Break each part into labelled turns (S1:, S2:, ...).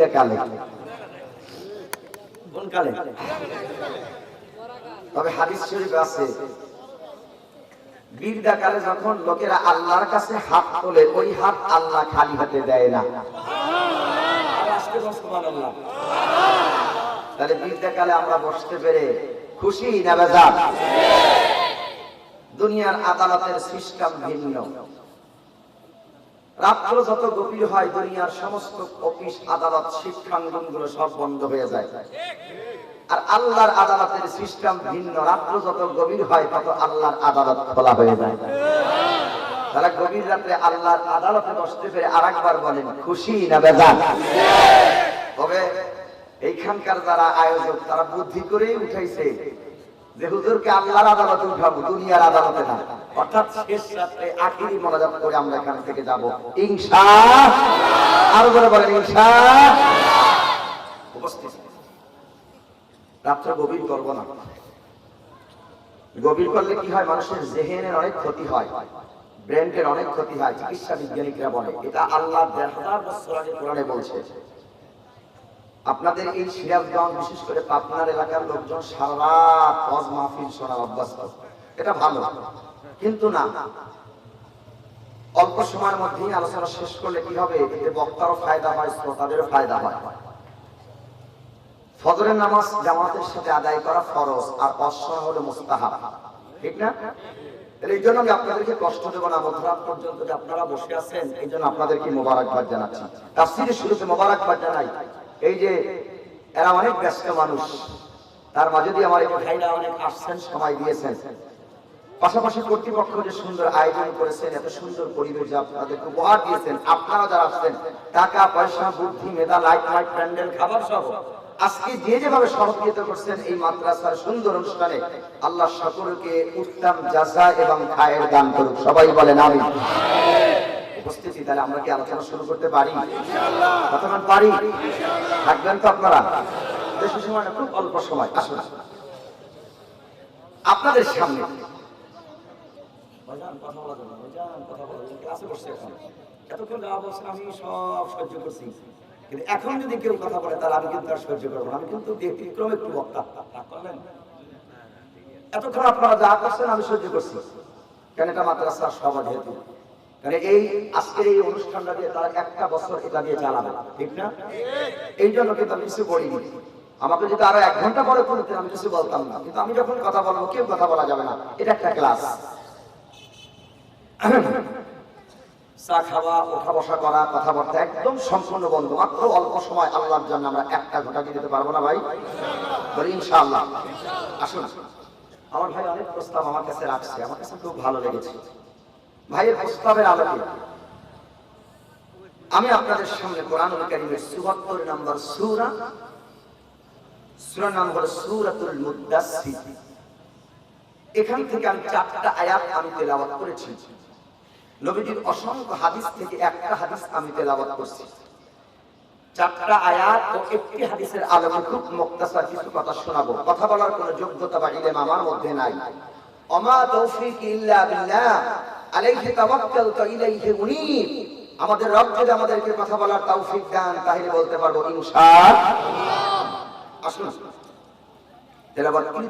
S1: বীরদা কালে। কোন কালে? তবে হাদিস শরীফে আছে বীরদা কালে যখন লোকেরা আল্লাহর কাছে হাত তোলে ওই হাত আল্লাহ খালি হাতে দেয় না। তাহলে বীরদা কালে আমরা বসতে পেরে খুশি না বেজার? দুনিয়ার আদালতের সিস্টেম ভিন্ন। রাত্র যত গভীর হয় দুনিয়ার সমস্ত অফিস আদালত শিক্ষাঙ্গনগুলো সব বন্ধ হয়ে যায়। আর আল্লাহর আদালতের সিস্টেম ভিন্ন। রাত্র যত গভীর হয় তত আল্লাহর আদালত খোলা হয়ে যায়। তারা গভীর রাত্রে আল্লাহর আদালতে বসতে পেরে আরেকবার বলেন খুশি না বেজার? তবে এইখানকার যারা আয়োজক তারা বুদ্ধি করেই উঠাইছে যে হুজুরকে আল্লাহর আদালতে উঠাবো, দুনিয়ার আদালতে না। অর্থাৎ শেষ রাত্রে আখিরি মোনাজাত করে আমরা এখান থেকে যাব ইনশাআল্লাহ। আরো বলে বলেন ইনশাআল্লাহ। উপস্থিত রাত্র গভীর করব না। গভীর করলে কি হয়? মানুষের জেহেনের অনেক ক্ষতি হয়, ব্রেনের অনেক ক্ষতি হয়। চিকিৎসা বিজ্ঞানীরা বলে এটা আল্লাহ 1000 বছর আগে কোরআনে বলছে। আপনাদের এই সিরাজগঞ্জ বিশেষ করে পাবনার এলাকার লোকজন সারা রাত ওয়াজ মাহফিল শোনার অভ্যস্ত। এটা ভালো, কিন্তু না অল্প সময়ের মধ্যেই আলোচনা শেষ করলে কি হবে? এতে বক্তারও ফায়দা হয়, শ্রোতাদেরও ফায়দা হয়। ফজরের নামাজ জামাতের সাথে আদায় করা ফরজ, আর অশনা হলো মুস্তাহাব, ঠিক না? এই জন্য আমি আপনাদেরকে কষ্ট দেব না। মধ্যরাত পর্যন্ত যে আপনারা বসে আছেন এই জন্য আপনাদেরকে মোবারকবাদ জানাচ্ছি। তাফসীরের শুরুতে মোবারকবাদ জানাই। এই যে এরা অনেক ব্যস্ত মানুষ, তার মাঝে দিয়ে আমার এই ভাইরা অনেক আসছেন, সময় দিয়েছেন। পাশাপাশি কর্তৃপক্ষ যে সুন্দর আয়োজন করেছেন, এত সুন্দর পরিবেশ যে আপনাদেরকে উপহার দিয়েছেন, আপনারা যারা আসছেন টাকা পয়সা বুদ্ধি মেধা লাইট মাইট প্যান্ডেল খাবার সহ আজকে যে যেভাবে সহযোগিতা করছেন এই মাদ্রাসার সুন্দর অনুষ্ঠানে, আল্লাহ সকলকে উত্তম জাযা এবং খায়ের দান করুক। সবাই বলেন আমিন। উপস্থিতি তাহলে আমরা কি আলোচনা শুরু করতে পারি? ইনশাআল্লাহ। কতক্ষণ পারি? থাকবেন তো আপনারা? বেশি সময় না, খুব অল্প সময়। আসুন আপনাদের সামনে কথা বলা যাবে, কথা বলা যাবে। ক্লাসে বসছে এখন এতক্ষণ যা বলছেন আমি সব সহ্য করছি, কিন্তু এখন যদি কেউ কথা বলে তাহলে আমি কিন্তু আর সহ্য করবো না। আমি কিন্তু ব্যতিক্রম একটু বক্তা। করলেন এতক্ষণ আপনারা যা করছেন আমি সহ্য করছি, কেন এটা মাদ্রাসার সভা যেহেতু। কারণ এই আজকের এই অনুষ্ঠানটা দিয়ে তারা একটা বছর এটা দিয়ে চালাবে, ঠিক না? এই জন্য কিন্তু আমি কিছু বলিনি। আমাকে যদি আরো 1 ঘন্টা পরে করতেন আমি কিছু বলতাম না, কিন্তু আমি যখন কথা বলবো কেউ কথা বলা যাবে না। এটা একটা ক্লাস। চা খাওয়া, ওঠা বসা করা, কথাবার্তা একদম সম্পূর্ণ বন্ধ। মাত্র অল্প সময় আল্লাহর জন্য আমরা একটা ঘন্টা দিতে পারবো না ভাই? বলি ইনশাআল্লাহ। আসুন, আমার ভাই অনেক প্রস্তাব আমার কাছে রাখছে, আমার কাছে খুব ভালো লেগেছে। ভাইয়ের প্রস্তাবের আলোকে আমি আপনাদের সামনে কোরআনুল কারীমের ৭৪ নম্বর সূরা, সূরার নাম হলো সূরাতুল মুদ্দাসসির। এখান থেকে আমি 4টা আয়াত আমি তেলাওয়াত করেছি। নবীজির অসংখ্য হাদিস থেকে একটা হাদিস আমি তেলাওয়াত করছি। 4টা আয়াত ও একটি হাদিসের আলোকে খুব মুক্তাসার কিছু কথা শোনাবো। কথা বলার কোনো যোগ্যতা বা ইলম আমার মধ্যে নাই। ওমা তৌফিক ইল্লা বিল্লাহ আলাইহি তাওয়াক্কালতু ইলাইহি উনীব। আমাদের রব যদি আমাদেরকে কথা বলার তৌফিক দেন তাহলে বলতে পারবো ইনশাআল্লাহ। আসুন তেলাওয়াত করি।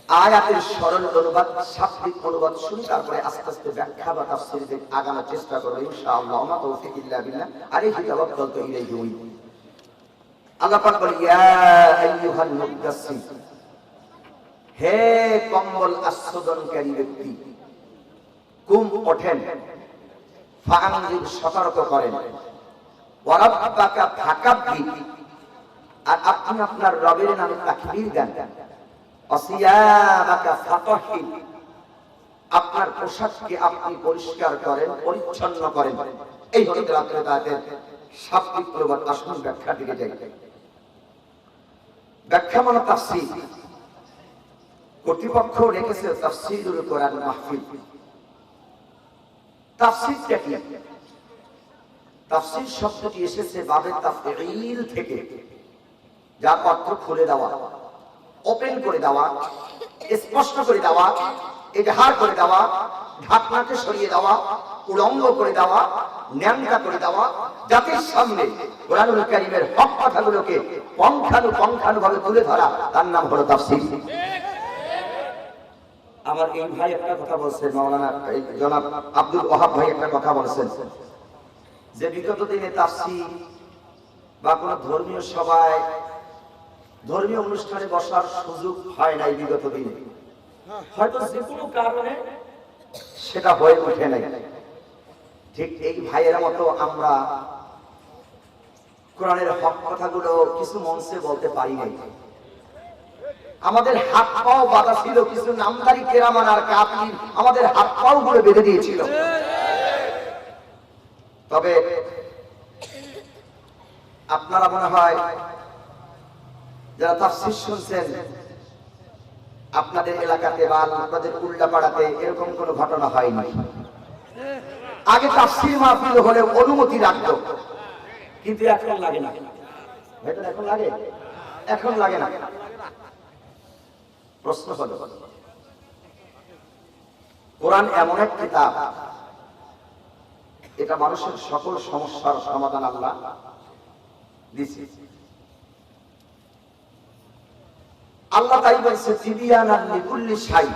S1: আয়াতের সরল অনুবাদ, শাব্দিক অনুবাদ শুনি, তারপরে আস্তে আস্তে ব্যাখ্যা বা তাফসীরে আগানোর চেষ্টা করব ইনশাআল্লাহ। ওমা তৌফিক ইল্লা বিল্লাহ আলাইহি তাওয়াক্কালতু ইলাইহি উনীব। আল্লাহ পাক বলে ইয়া আইয়ুহাল মুদ্দাসসির, হে কম্বল আচ্ছাদনকারী ব্যক্তি, কুম ওঠেন, ফাআনজির সতর্ক করেন, ওয়া রাব্বাকা ফাকাব্বির, আর আপনি আপনার রবের নামে তাকবীর দেন, অসিয়াবাকা ফাতাহির, আপনার পোশাককে আপনি পরিষ্কার করেন, পরিচ্ছন্ন করেন। এই হলো রাতের আয়াতের শাব্দিক অনুবাদ। আসুন ব্যাখ্যা দিকে যাই। ব্যাখ্যা মানে তাফসীর। কর্তৃপক্ষ রেখেছে তাফসীরুল কোরআন মাহফিল। তাফসীরটা কি? তাফসীর শব্দটি এসেছে বাবে তাফঈল থেকে, যার অর্থ খুলে দেওয়া, ওপেন করে দেওয়া, স্পষ্ট করে দেওয়া। এটা হার করে দেওয়া, ঢাকনাকে সরিয়ে দেওয়া, উলঙ্গ করে দেওয়া, ন্যাংটা করে দেওয়া, জাতির সামনে কোরআনুল কারীমের হক কথাগুলোকে পঙ্খানুপঙ্খানুভাবে তুলে ধরা, তার নাম হলো তাফসীর। আমার এই ভাই একটা কথা বলছেন, মাওলানা জনাব আব্দুল ওয়াহাব ভাই একটা কথা বলছেন যে বিগত দিনে তাফসীর বা কোন ধর্মীয় সভায়, ধর্মীয় অনুষ্ঠানে বসার সুযোগ হয় নাই বিগত দিনে, হয়তো যে কোনো কারণে সেটা হয়ে ওঠে নাই। ঠিক এই ভাইয়ের মতো আমরা কোরআনের হক কথাগুলো কিছু মঞ্চে বলতে পারি নাই। আমাদের হাত পাও বাঁধা ছিল, কিছু নামদারি কেরামান আর কাফির আমাদের হাত পাও গুলো বেঁধে দিয়েছিল। তবে আপনারা মনে হয় যারা তাফসীর শুনছেন, আপনাদের এলাকাতে বা আপনাদের উল্লাপাড়াতে এরকম কোনো ঘটনা হয়নি। আগে তাফসীর মাহফিল হলে অনুমতি লাগতো, কিন্তু এখন লাগে না। এখন লাগে? এখন লাগে না। প্রশ্ন হলো, কোরআন এমন এক কিতাব, এটা মানুষের সকল সমস্যার সমাধান আল্লাহ দিয়েছে। আল্লাহ তাই বলছে তিবিয়ানান লিকুল্লি শাই,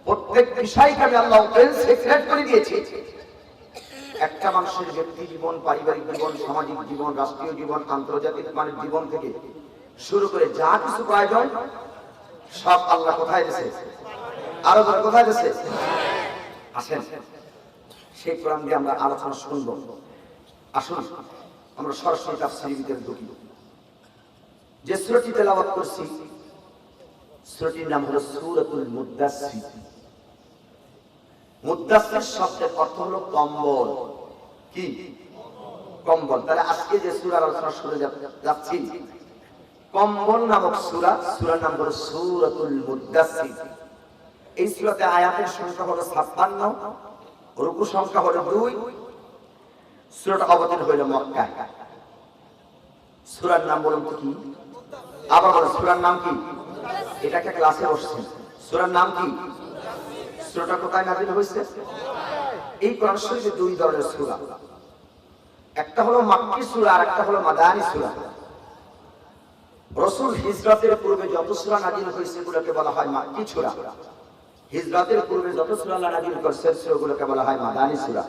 S1: প্রত্যেক বিষয়কে আমি আল্লাহ ওপেন সিক্রেট করে দিয়েছি। একটা মানুষের ব্যক্তি জীবন, পারিবারিক জীবন, সামাজিক জীবন, রাষ্ট্রীয় জীবন, আন্তর্জাতিক মানের জীবন থেকে শুরু করে যা কিছু প্রয়োজন সব আল্লাহ কোথায় দিয়েছে? আরো কোথায় দিয়েছে? আসেন সেই কোরআন দিয়ে আমরা আলোচনা শুনব। আসুন আমরা সরাসরি তাফসীরের ভিতরে ঢুকি। যে সূরাটি তেলাওয়াত করছি, সূরাটির নাম হলো সূরাতুল মুদ্দাসসির। মুদ্দাসসির শব্দের অর্থ হলো কম্বল। কি? কম্বল। তাহলে আজকে যে সূরার আলোচনা শুরু যাচ্ছি, কম্বল নামক সূরা, সূরার নাম হলো সূরাতুল মুদ্দাসসির। এই সূরাতে আয়াতের সংখ্যা হলো 56, রুকু সংখ্যা হলো 2। সূরাটা অবতীর্ণ হইল মক্কায়। সূরার নাম বলুন তো কি? আবার বলেন, সূরার নাম কি? এটাকে ক্লাসে বসছেন। সূরার নাম কি? সূরাটা কোথায় নাযিল হয়েছে? এই কোরআন শরীফে দুই ধরনের সূরা, একটা হলো মাক্কি সূরা আর একটা হলো মাদানী সূরা। রাসূল হিজরতের পূর্বে যত সূরা নাযিল হয়েছে এগুলোকে বলা হয় মাক্কি সূরা। হিজরতের পূর্বে যত সূরা আল্লাহ নাযিল করেছেন সেগুলোকে বলা হয় মাদানী সূরা।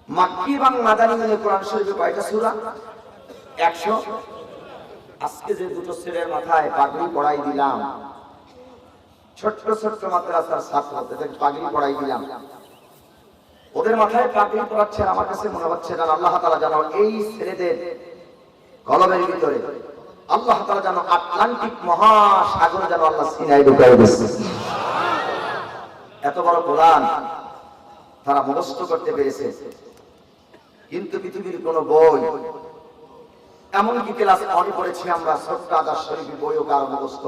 S1: মাক্কি এবং মাদানী মিলে কোরআন শরীফে কয়টা সূরা? 100। আজকে যে দুটো ছেলের মাথায় পাগড়ি পড়াই দিলাম, ছোট্ট ছোট্ট মাদ্রাসার ছাত্রদের পাগড়ি পড়াই দিলাম, ওদের মাথায় পাগড়ি পড়াচ্ছেন, আমার কাছে মনে হচ্ছে যেন আল্লাহ তাআলা যেন এই ছেলেদের কলমের ভিতরে আল্লাহ তাআলা যেন আটলান্টিক মহাসাগর যেন আল্লাহ সিনাই ঢুকাই দিয়েছে। এত বড় কোরআন তারা মুখস্থ করতে পেরেছে। কিন্তু পৃথিবীর কোন বই, এমনকি ক্লাস 1 পড়েছি আমরা, ছোট্ট আদার শরীফ বইও কারো মুখস্থ,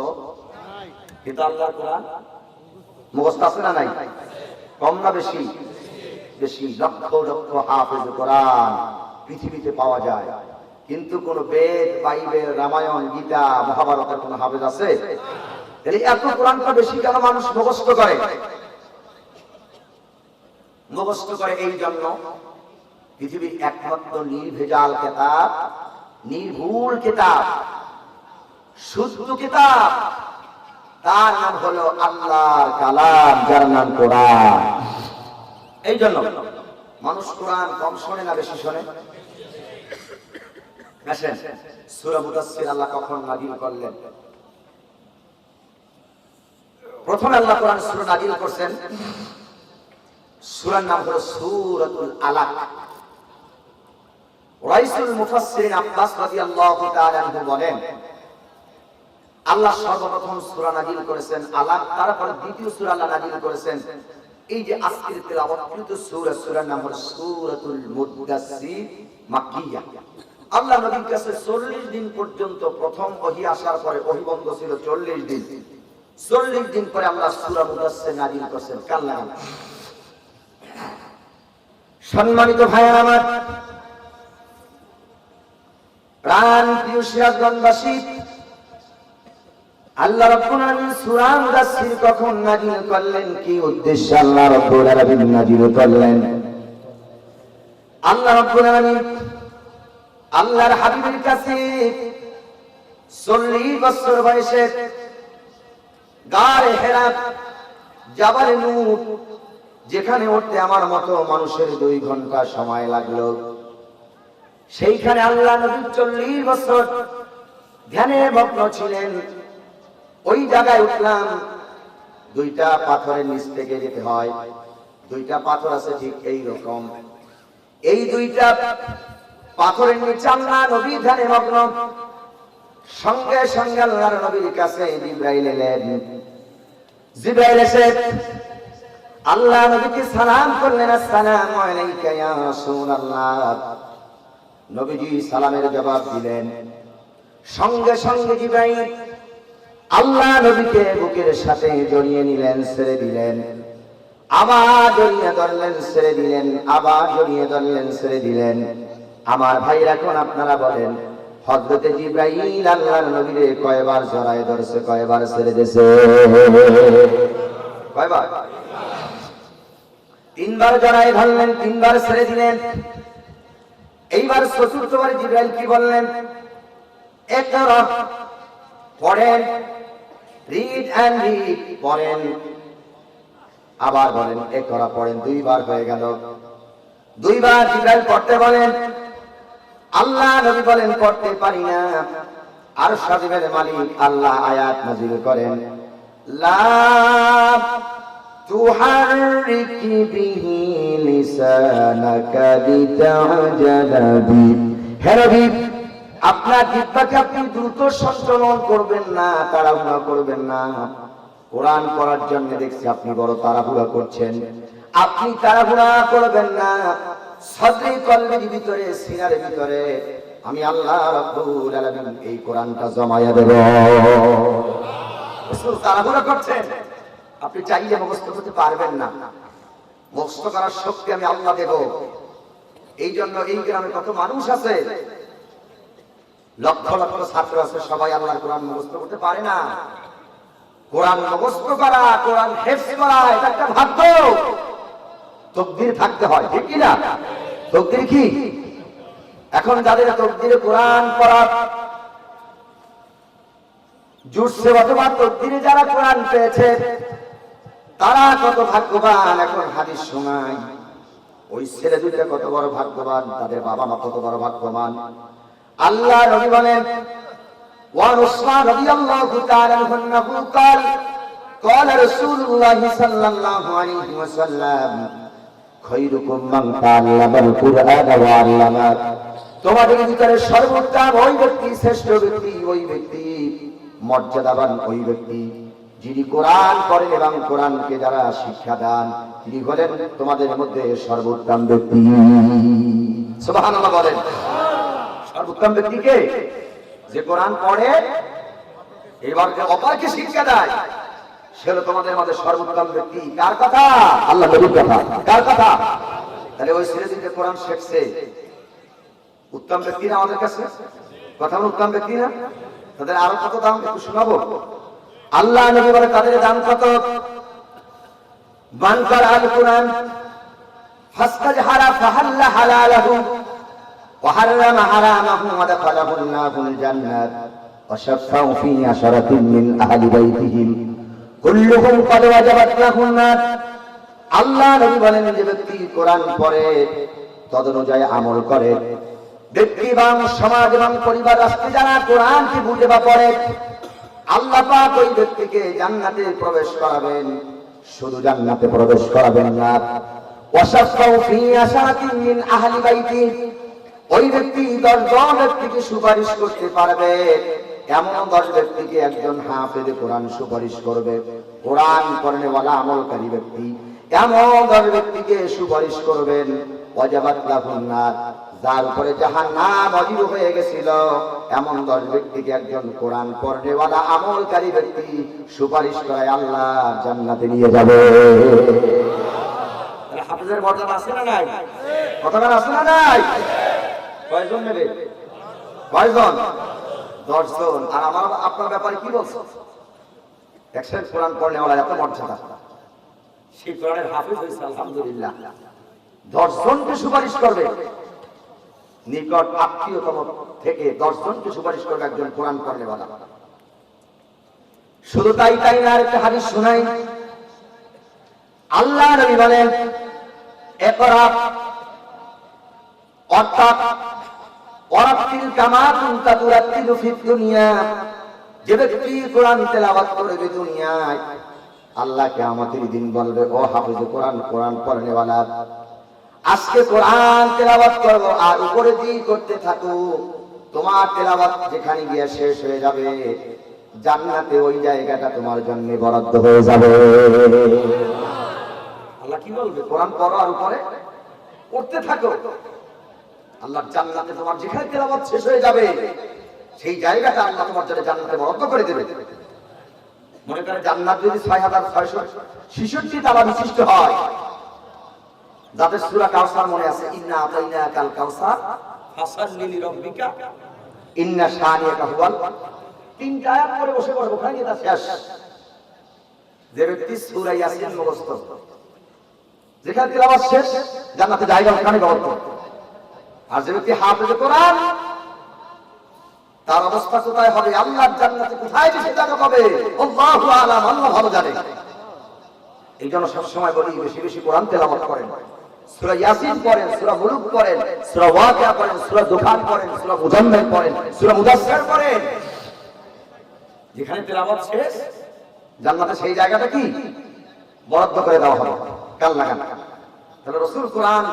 S1: কিন্তু আল্লাহর কোরআন মুখস্থ আছে না নাই? কম না বেশি? বেশি। লক্ষ লক্ষ হাফেজ কোরআন পৃথিবীতে পাওয়া যায়, কিন্তু কোন বেদ, বাইবেল, রামায়ণ, গীতা, মহাভারতের কোন হাফেজ আছে? এত কোরআনটা বেশি কেন মানুষ মুখস্থ করে? মুখস্থ করে এই জন্য, পৃথিবীর একমাত্র নির্ভেজাল কিতাব, নির্ভুল কিতাব, শুদ্ধ কিতাব, তার নাম হলো আল্লাহর কালাম, যার নাম কোরআন। এই জন্য মানুষ কোরআন কম শোনে না বেশি শোনে? আসেন, সূরা মুদাসসির আল্লাহ কখন নাযিল করলেন? প্রথমে আল্লাহ কোরআন সূরা নাযিল করেছেন, সূরার নাম হলো সূরাতুল আলাক। রাইসুল মুফাসসিরিন আব্বাস রাদিয়াল্লাহু তাআলা আনহু বলেন, আল্লাহ সর্বপ্রথম সূরা নাযিল করেছেন আলাক, তারপর দ্বিতীয় সূরা আল্লাহ নাযিল করেছেন এই যে আজকের তেলাওয়াতকৃত সূরা, সূরার নাম হলো সূরাতুল মুদাসসির, মাক্কিয়া। আল্লাহ নবীর কাছে 40 দিন পর্যন্ত প্রথম ওহী আসার পরে ওহী বন্ধ ছিল 40 দিন। 40 দিন পরে আল্লাহ সূরা মুদাসসির নাযিল করেছেন। কাল্লা সম্মানিত ভাইরা আমার, প্রাণ প্রিয় সিরাজগঞ্জবাসী, আল্লাহ রাব্বুল আলামিন সূরা মুদাসসির কখন নাযিল করলেন, কি উদ্দেশ্যে আল্লাহ রাব্বুল আলামিন নাযিল করলেন? আল্লাহ রাব্বুল আলামিন আল্লাহর হাবিবের কাছে 40 বছর বয়সে গারে হেরা জাবালে নূর, যেখানে উঠতে আমার মতো মানুষের 2 ঘন্টা সময় লাগলো, সেইখানে আল্লাহ নবী 40 বছর ধ্যানে মগ্ন ছিলেন। ওই জায়গায় উঠলাম, 2টা পাথরের নিচ থেকে যেতে হয়, 2টা পাথর আছে ঠিক এই রকম, এই 2টা পাথরের নিচে আল্লাহ নবী ধ্যানে মগ্ন। সঙ্গে সঙ্গে আল্লাহর নবীর কাছে জিবরাইল এলেন। জিবরাইল এসে আল্লাহ নবীকে সালাম করলেন, আসসালামু আলাইকা ইয়া রাসূলুল্লাহ। নবীজি সালামের জবাব দিলেন। সঙ্গে সঙ্গে জিবরাইল আল্লাহ নবীকে বুকের সাথে জড়িয়ে নিলেন, ছেড়ে দিলেন, আবার জড়িয়ে ধরলেন, ছেড়ে দিলেন, আবার জড়িয়ে ধরলেন, ছেড়ে দিলেন। আমার ভাইরা, এখন আপনারা বলেন, হযরতে জিবরাইল আল্লাহর নবীরে কয়বার জড়ায় ধরছে, কয়বার ছেড়ে দিয়েছে? কয়বার? 3বার জড়ায় ধরলেন, 3বার ছেড়ে দিলেন। এইবার চতুর্থবার জিবরাইল কি বললেন? ইকরা, পড়েন, রিড এন্ড রিড, পড়েন। আবার বলেন ইকরা, পড়েন। 2বার হয়ে গেল। 2বার জিবরাইল পড়তে বলেন, আল্লাহ নবী বলেন পড়তে পারি না। আর সাজিবের মালিক আল্লাহ আয়াত নাযিল করেন, লা তুহাররিকি বিহি লিসানাকা লিতা'জালা বি। হে নবী, আপনার জিহ্বাকে আপনি দ্রুত সঞ্চালন করবেন না, তাড়াহুড়া করবেন না। কোরআন পড়ার জন্য দেখছি আপনি বড় তাড়াহুড়া করছেন, আপনি তাড়াহুড়া করবেন না। সদরে কলবের ভিতরে, সিনার ভিতরে আমি আল্লাহ রাব্বুল আলামিন এই কোরআনটা জমায়া দেব। তাড়াহুড়া করছেন, আপনি চাইলে মুখস্থ করতে পারবেন না। মুখস্থ করার শক্তি আমি আল্লাহ দেব। এই জন্য এই গ্রামে কত মানুষ আছে, লক্ষ লক্ষ ছাত্র আছে, সবাই আল্লাহর কোরআন মুখস্থ করতে পারে না। কোরআন মুখস্থ করা, কোরআন হেফজ করা, এটা একটা ভাগ্য, তাকদীর থাকতে হয়, ঠিক কি না? তাকদীর কি? এখন যাদের তাকদীরে কোরআন পড়া জুটছে, অথবা তাকদীরে যারা কোরআন পেয়েছে, তারা কত ভাগ্যবান। এখন হাদিস শোনায়, ওই ছেলে 2টা কত বড় ভাগ্যবান, তাদের বাবা মা কত বড় ভাগ্যবান। আল্লাহ নবী বলেন, ওয়া উসমান রাদিয়াল্লাহু তাআলা আনহু قال قال رسول الله صلى الله عليه وسلم خيركم من تعلم القرآن وعلمه। তোমাদের ভিতরে সর্বোত্তম ওই ব্যক্তি, শ্রেষ্ঠ ব্যক্তি ওই ব্যক্তি, মর্যাদাবান ওই ব্যক্তি যিনি কোরআন পড়েন এবং কোরআনকে যারা শিক্ষা দেন, তিনি হলেন তোমাদের মধ্যে সর্বোত্তম ব্যক্তি। সুবহানাল্লাহ বলেন। সর্বোত্তম ব্যক্তি কে? যে কোরআন পড়ে এবার যে অপরকে শিক্ষা দেয়, সে হলো তোমাদের মধ্যে সর্বোত্তম ব্যক্তি। কার কথা? আল্লাহ নবীর কথা। কার কথা? তাহলে ওই ছেলে যে কোরআন শিখছে, উত্তম ব্যক্তি না আমাদের কাছে? কথা বলে উত্তম ব্যক্তি না? তাদের আরো কত দাম একটু শোনাবো। আল্লাহ নবী বলে তাদের দাম কত? মান কারাল কোরআন ফাস্তাজহারা ফাহাল্লা হালালাহু ওয়া হারামা হারামাহু ওয়া দাখালাহুন নারুল জান্নাত ওয়া শাফাউ ফি আশরাতিন মিন আহলি বাইতিহিম কুল্লুহুম ক্বাদ ওয়াজাবাত লাহুন নার। আল্লাহ নবী বলেন, যে ব্যক্তি কোরআন পড়ে, তদনুযায়ী আমল করে, ব্যক্তি এবং সমাজ এবং পরিবার রাষ্ট্রে যারা কোরআনকে বুঝে বা পড়ে, আল্লাহ পাক ওই ব্যক্তিকে জান্নাতে প্রবেশ করাবেন। শুধু জান্নাতে প্রবেশ করাবেন না, ওয়াশাফাউ ফি আশরাতিন মিন আহলি বাইতি, ওই ব্যক্তি 10 জন ব্যক্তিকে সুপারিশ করতে পারবে। এমন 10 ব্যক্তিকে একজন হাফেজ কোরআন সুপারিশ করবে, কোরআন পড়নেওয়ালা আমলকারী ব্যক্তি। এমন 10 ব্যক্তিকে সুপারিশ করবেন, ওয়াজাবাত লাহুন নার, যার উপরে জাহান্নাম ওয়াজিব হয়ে গেছিল, এমন 10 ব্যক্তিকে একজন কোরআন পড়নেওয়ালা আমলকারী ব্যক্তি সুপারিশ করে আল্লাহ জান্নাতে নিয়ে যাবে। তাহলে হাফেজের মর্যাদা আছে না নাই? কতজন আছে না নাই? কয়জন নেবে? কয়জন? 10 জন। আর আমার আপনার ব্যাপারে কি বলছো? দেখছেন কোরআন পড়নেওয়ালা এত মর্যাদা, সেই কোরআনের হাফেজ হয়েছে আলহামদুলিল্লাহ। 10 জনকে সুপারিশ করবে, নিকট আত্মীয়তম থেকে 10 জনকে সুপারিশ করবে একজন কোরআন পড়নেওয়ালা। শুধু তাই না, আরেকটা হাদিস শোনাই। আল্লাহ নবী বলেন ইকরা, অর্থাৎ ওয়ারাতিল কামা কুনতা তুরাতিলু ফিদ দুনিয়া, যে ব্যক্তি কোরআন তেলাওয়াত করবে দুনিয়ায়, আল্লাহ কিয়ামতের দিন বলবে ও হাফেজ কোরআন, কোরআন পড়নেওয়ালা, আজকে কোরআন তেলাওয়াত করব আর উপরে দিয়ে করতে থাকো, তোমার তেলাওয়াত যেখানে গিয়ে শেষ হয়ে যাবে জান্নাতে ওই জায়গাটা তোমার জন্য বরাদ্দ হয়ে যাবে। আল্লাহ কি বলবে? কোরআন পড়ো আর উপরে পড়তে থাকো, আল্লাহর জান্নাতে তোমার যেখানে তেলাওয়াত শেষ হয়ে যাবে সেই জায়গাটা আল্লাহ তোমার জন্য জান্নাতে বরাদ্দ করে দেবে। মনে করে জান্নাত যদি 6666 তালা বিশিষ্ট হয়, যাদের সূরা কাউসার মনে আছে, ইন্না আতাইনাকাল কাউসার ফাসাল্লি লিরাব্বিকা ইন্না শানিয়াকা হুয়াল, 3টা আয়াত পরে বসে পড়ব, ওখানে এটা শেষ। যে ব্যক্তি সূরা ইয়াসিন মুখস্থ, যেখানে তেলাওয়াত শেষ জান্নাতে জায়গা ওখানে বরাদ্দ। আর যে ব্যক্তি হাফেজ কোরআন, তার অবস্থা কোথায় হবে, আল্লাহর জান্নাতে কোথায় বেশি জায়গা পাবে আল্লাহু আলাম, আল্লাহ ভালো জানে। এই জন্য সব সময় বলি বেশি বেশি কোরআন তেলাওয়াত করেন, সূরা ইয়াসিন পড়েন, সূরা মুলুক পড়েন, সূরা ওয়াকিয়া পড়েন, সূরা দুখান পড়েন, সূরা মুজাম্মিল পড়েন, সূরা মুদাসসির পড়েন। যেখানে তেলাওয়াত শেষ জান্নাতে সেই জায়গাটা কি বরাদ্দ করে দেওয়া হবে। কাল লাগান। তাহলে রাসূল কোরআন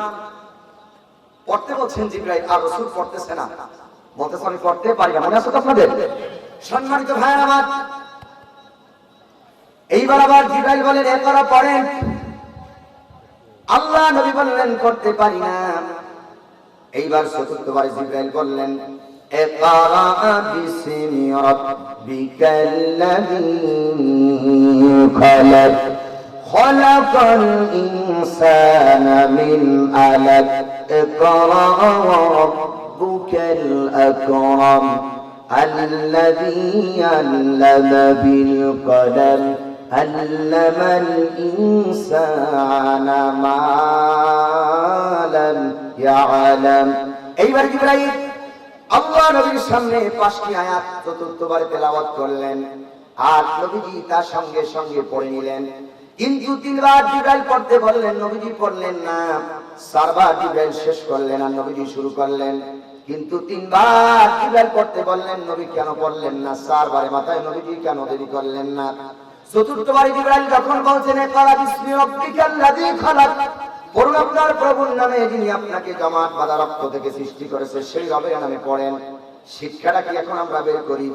S1: পড়তে বলছেন জিবরাইল, আর রাসূল পড়তেছে না, বলতেছে আমি পড়তে পারি না। মনে আছে তো আপনাদের? সম্মানিত ভাইরা আমার, এইবার আবার জিবরাইল বলেন ইকরা পড়েন, আল্লাহ নবী বললেন করতে পারি না। এইবার চতুর্থবার জিবরাইল বললেন ইকরা বিসমি রাব্বিকাল্লাযী খালাক খালাকাল ইনসানা মিন আলাক ইকরা ওয়া রাব্বুকাল আকরাম الذي علم بالقلم علم الإنسان ما لم يعلم। এইবার জিবরাইল আল্লাহ নবীর সামনে 5টি আয়াত চতুর্থবার তেলাওয়াত করলেন, আর নবীজি তার সঙ্গে সঙ্গে পড়ে নিলেন। কিন্তু 3বার জিবরাইল পড়তে বললেন, নবীজি পড়লেন না। 4বার জিবরাইল শেষ করলেন আর নবীজি শুরু করলেন। কিন্তু 3বার জিবরাইল পড়তে বললেন, নবী কেন পড়লেন না? 4বারে মাথায় নবীজি কেন দেরি করলেন না? চতুর্থবার জিবরাইল যখন বলছেন ইকরা বিসমি রাব্বিকাল্লাযী খালাক, পড়ুন আপনার প্রভুর নামে যিনি আপনাকে জমাট বাঁধা রক্ত থেকে সৃষ্টি করেছে, সেই রবের নামে পড়েন। শিক্ষাটা কি এখন আমরা বের করি?